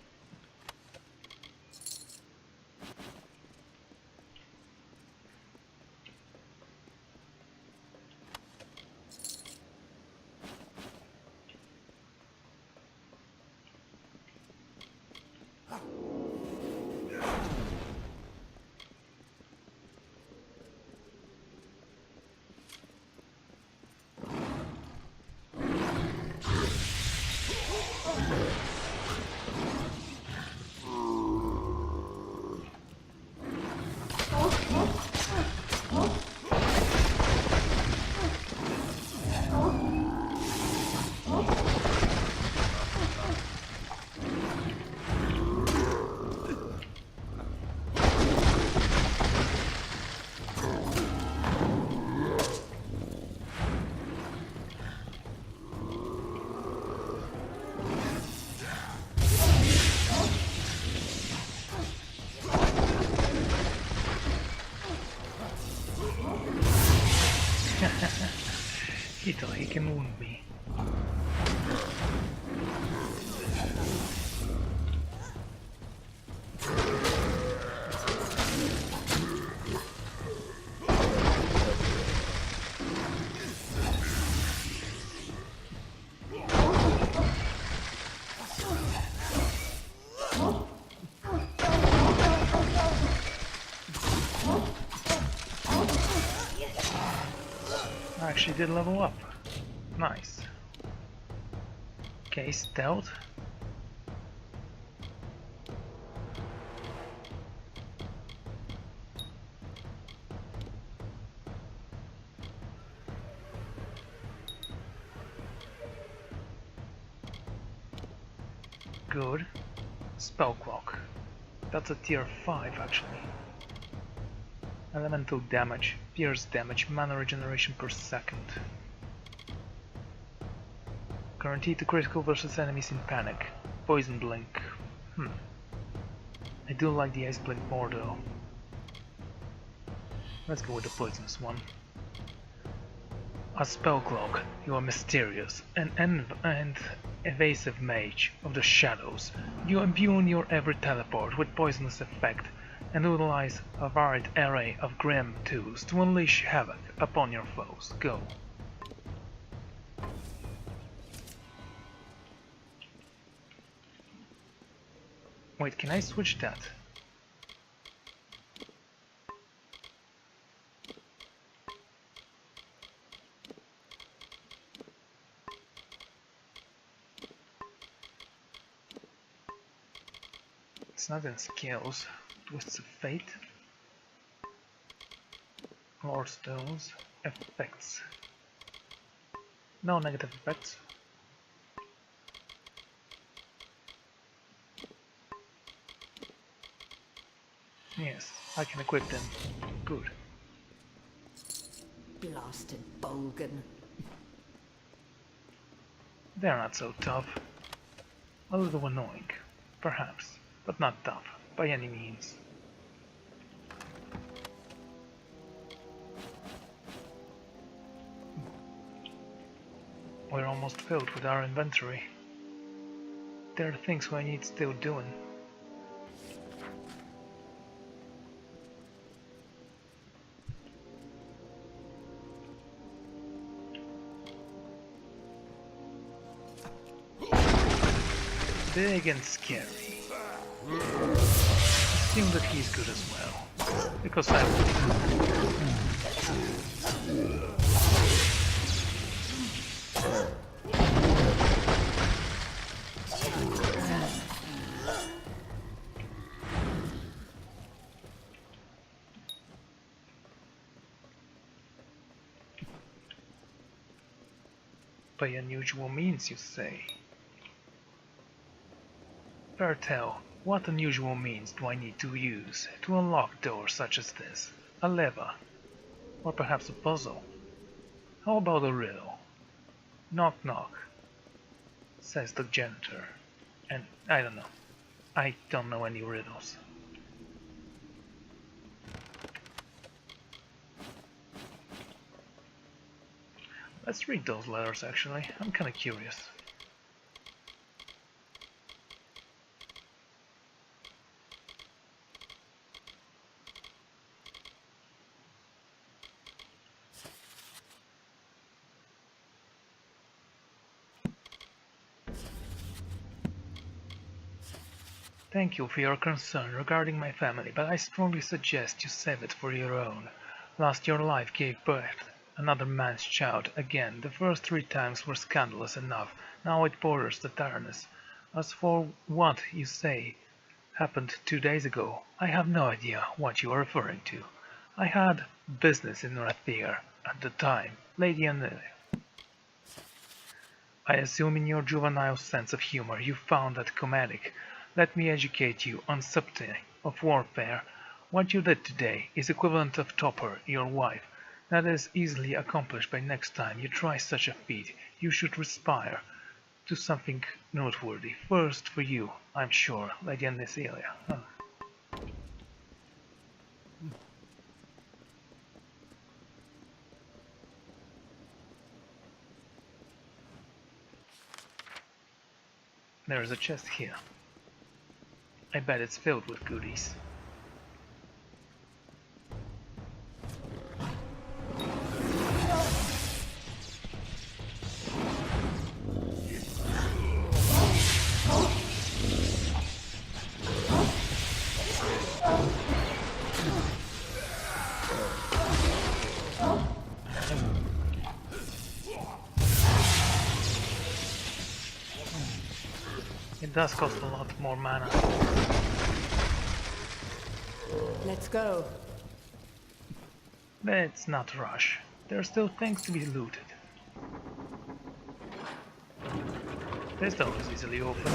He thought he can wound me. I actually did level up. Nice. Okay, stealth. Good. Spell clock. That's a tier 5 actually. Elemental damage, pierce damage, mana regeneration per second. Guaranteed to critical versus enemies in panic. Poison blink. I do like the ice blink more though. Let's go with the poisonous one. A spell cloak, you are mysterious and evasive mage of the shadows. You imbue your every teleport with poisonous effect and utilize a varied array of grim tools to unleash havoc upon your foes. Go. Wait, can I switch that? It's not in skills. Twists of Fate, Lord Stones, effects. No negative effects. Yes, I can equip them. Good. Blasted bogan. They're not so tough. A little annoying, perhaps, but not tough. By any means. We're almost filled with our inventory. There are things we need still doing. Big and scary. Assume that he's good as well, because I would. By unusual means, you say? Fair tell, what unusual means do I need to use to unlock doors such as this? A lever? Or perhaps a puzzle? How about a riddle? Knock knock, says the janitor. And I don't know. I don't know any riddles. Let's read those letters actually, I'm kinda curious. Thank you for your concern regarding my family, but I strongly suggest you save it for your own. Last your life gave birth another man's child again. The first 3 times were scandalous enough, now it borders the tyrannous. As for what you say happened 2 days ago, I have no idea what you are referring to. I had business in Rathir at the time, Lady Amelia. I assume in your juvenile sense of humor you found that comedic. Let me educate you on subtlety of warfare. What you did today is equivalent of Topper, your wife. That is easily accomplished by next time you try such a feat. You should aspire to something noteworthy. First for you, I'm sure, Lady Anesia. There is a chest here. I bet it's filled with goodies. It does cost a lot more mana. Let's go. Let's not rush. There are still things to be looted. This door is easily opened.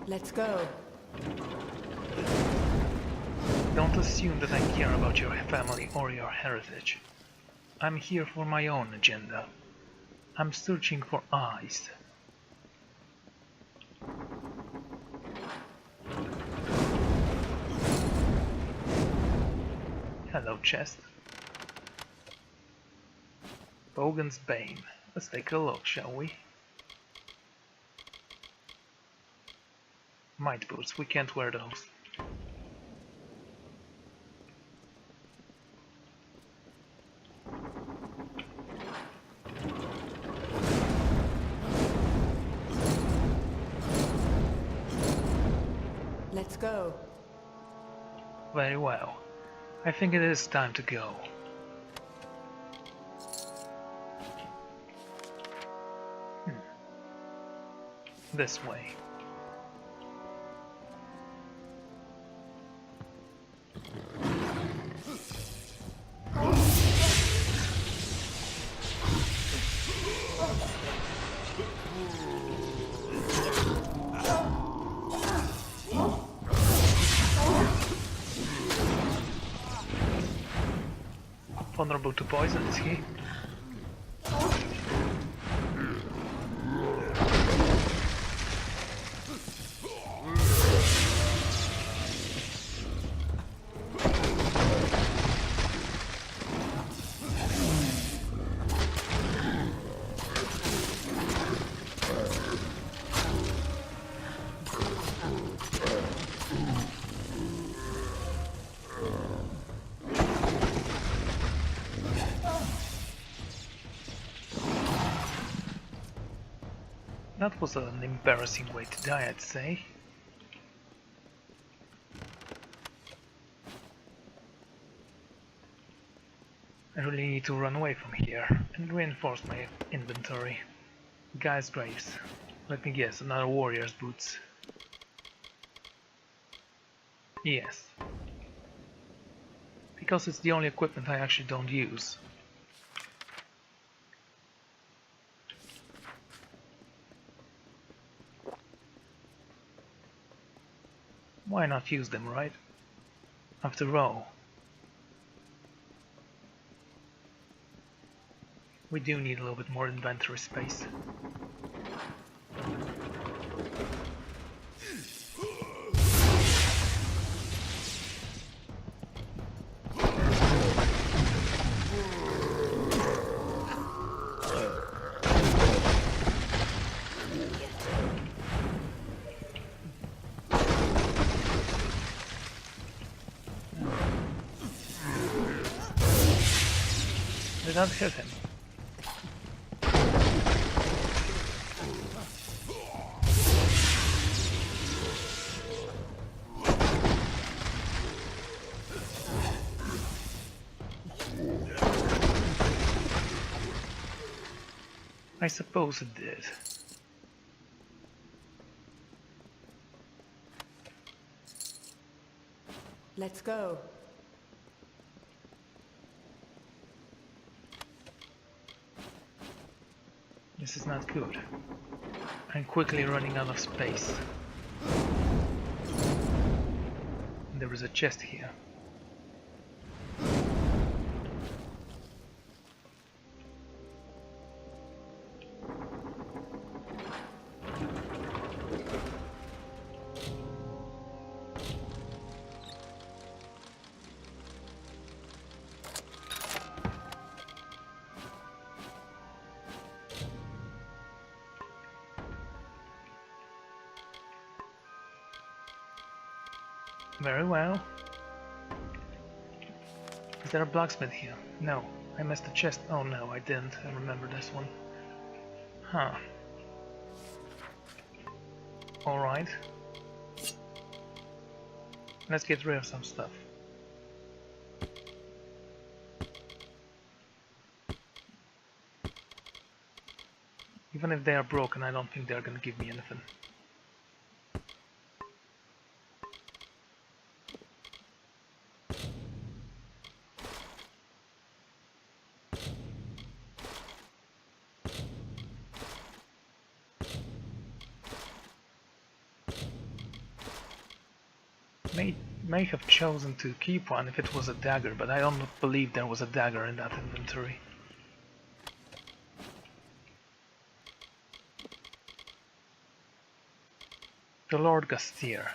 Let's go. Don't assume that I care about your family or your heritage. I'm here for my own agenda. I'm searching for eyes. Hello, chest. Bogan's Bane. Let's take a look, shall we? Might boots, we can't wear those. Let's go. Very well. I think it is time to go. This way. Vulnerable to poison, is he? That was an embarrassing way to die, I'd say. I really need to run away from here and reinforce my inventory. Guy's graves. Let me guess, another warrior's boots. Yes. Because it's the only equipment I actually don't use. Why not use them, right? After all, we do need a little bit more inventory space. Did not hit him. I suppose it did. Let's go. This is not good. I'm quickly running out of space. There is a chest here. Very well. Is there a blacksmith here? No. I missed the chest. Oh no, I didn't. I remember this one. Huh. Alright. Let's get rid of some stuff. Even if they are broken, I don't think they're gonna give me anything. May have chosen to keep one if it was a dagger, but I don't believe there was a dagger in that inventory. The Lord Gastier.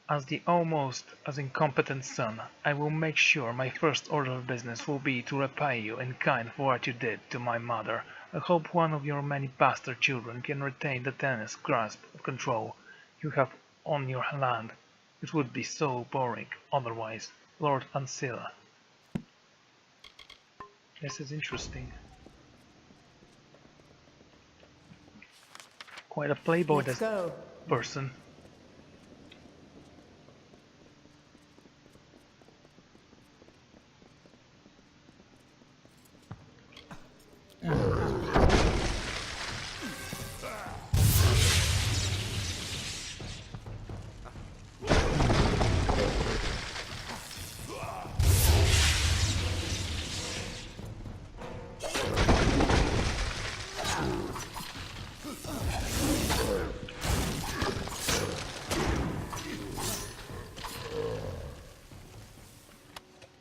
As the almost as incompetent son, I will make sure my first order of business will be to repay you in kind for what you did to my mother. I hope one of your many bastard children can retain the tennis grasp of control you have on your land. It would be so boring otherwise. Lord Ancilla. This is interesting. Quite a playboy, Let's this go. person.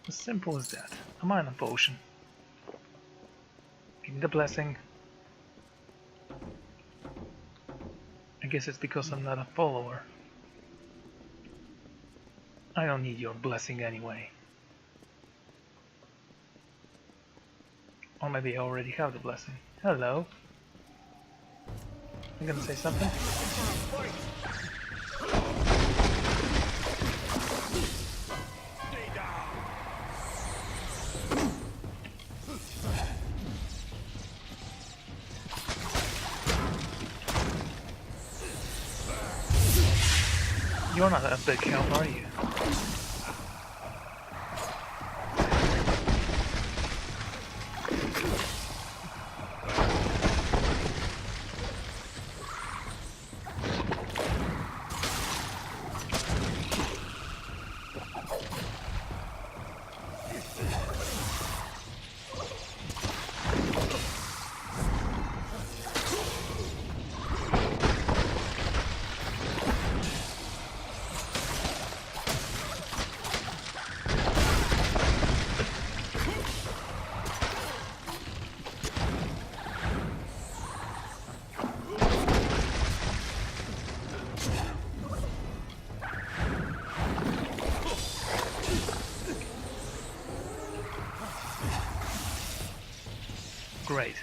As simple as that. A mana potion. Give me the blessing. I guess it's because I'm not a follower. I don't need your blessing anyway. Or maybe I already have the blessing. Hello. You gonna say something? You're not a big help, are you? Great.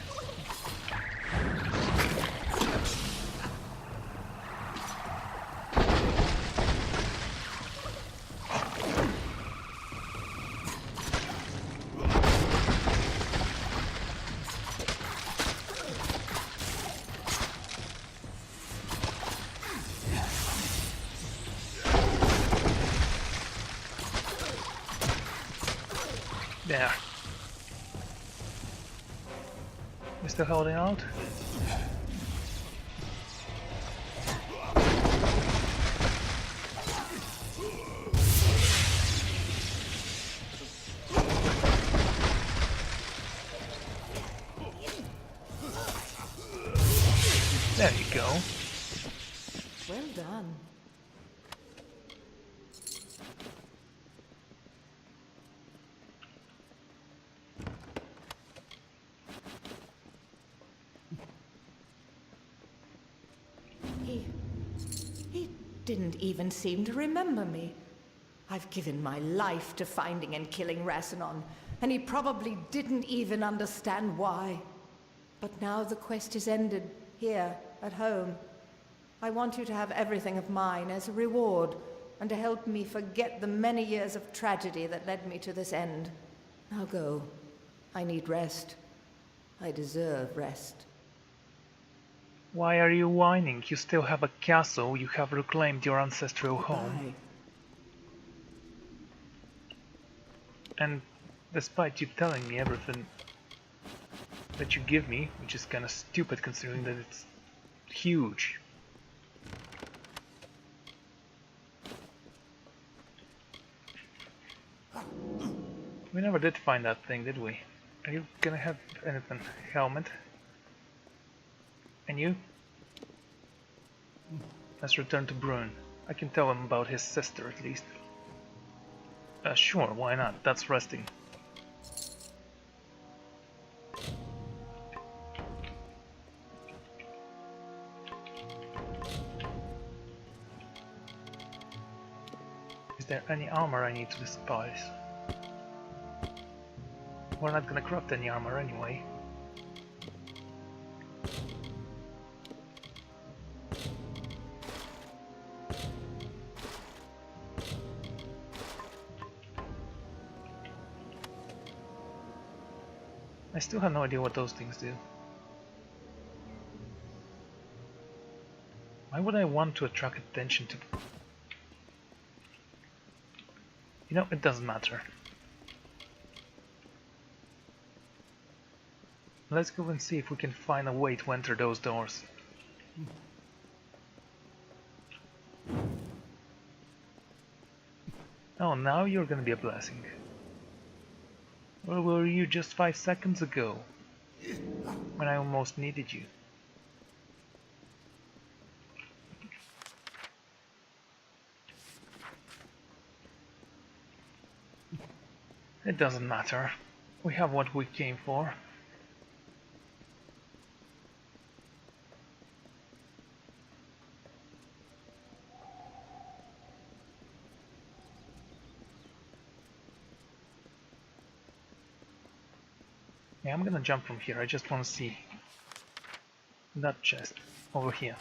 There. We're still holding out? There you go. Well done. He didn't even seem to remember me. I've given my life to finding and killing Rassilon, and he probably didn't even understand why. But now the quest is ended, here, at home. I want you to have everything of mine as a reward, and to help me forget the many years of tragedy that led me to this end. Now go. I need rest. I deserve rest. Why are you whining? You still have a castle, you have reclaimed your ancestral home. Goodbye. And despite you telling me everything that you give me, which is kinda stupid considering that it's huge. We never did find that thing, did we? Are you gonna have anything? Helmet? And you? Let's return to Brune. I can tell him about his sister at least. Sure, why not? That's resting. Is there any armor I need to despise? We're not gonna craft any armor anyway. I still have no idea what those things do. Why would I want to attract attention to... You know, it doesn't matter. Let's go and see if we can find a way to enter those doors. Oh, now you're gonna be a blessing. Where were you just 5 seconds ago? When I almost needed you. It doesn't matter. We have what we came for. Yeah, I'm gonna jump from here. I just want to see that chest over here.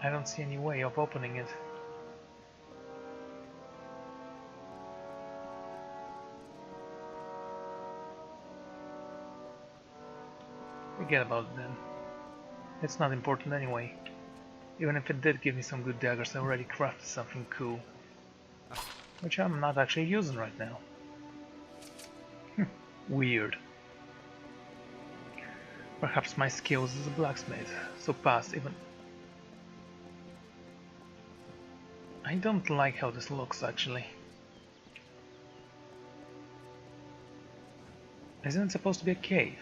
I don't see any way of opening it. Forget about it then. It's not important anyway. Even if it did give me some good daggers, I already crafted something cool. Which I'm not actually using right now. Weird. Perhaps my skills as a blacksmith surpass even... I don't like how this looks actually. Isn't it supposed to be a cave?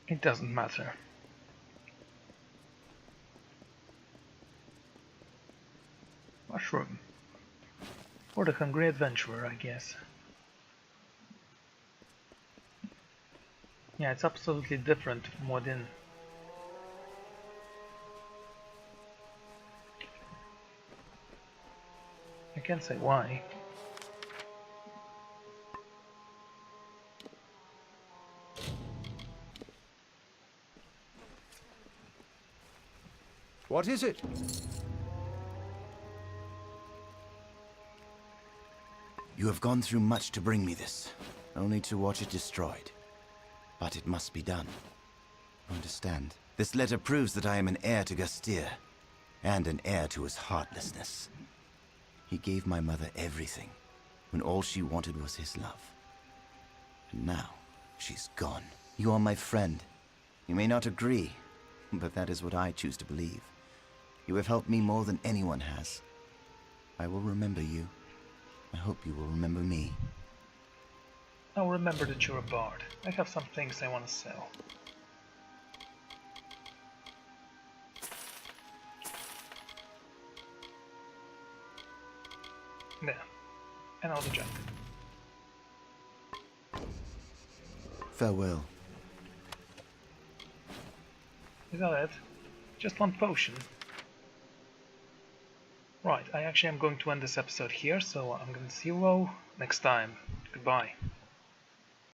It doesn't matter. Mushroom. For the hungry adventurer, I guess. Yeah, it's absolutely different from within. I can't say why. What is it? You have gone through much to bring me this, only to watch it destroyed. But it must be done. Understand? This letter proves that I am an heir to Gastir, and an heir to his heartlessness. He gave my mother everything, when all she wanted was his love. And now, she's gone. You are my friend. You may not agree, but that is what I choose to believe. You have helped me more than anyone has. I will remember you. I hope you will remember me. Now remember that you're a bard. I have some things I want to sell. There. And all the junk. Farewell. Is that it? Just one potion. Right, I actually am going to end this episode here, so I'm going to see you all next time. Goodbye.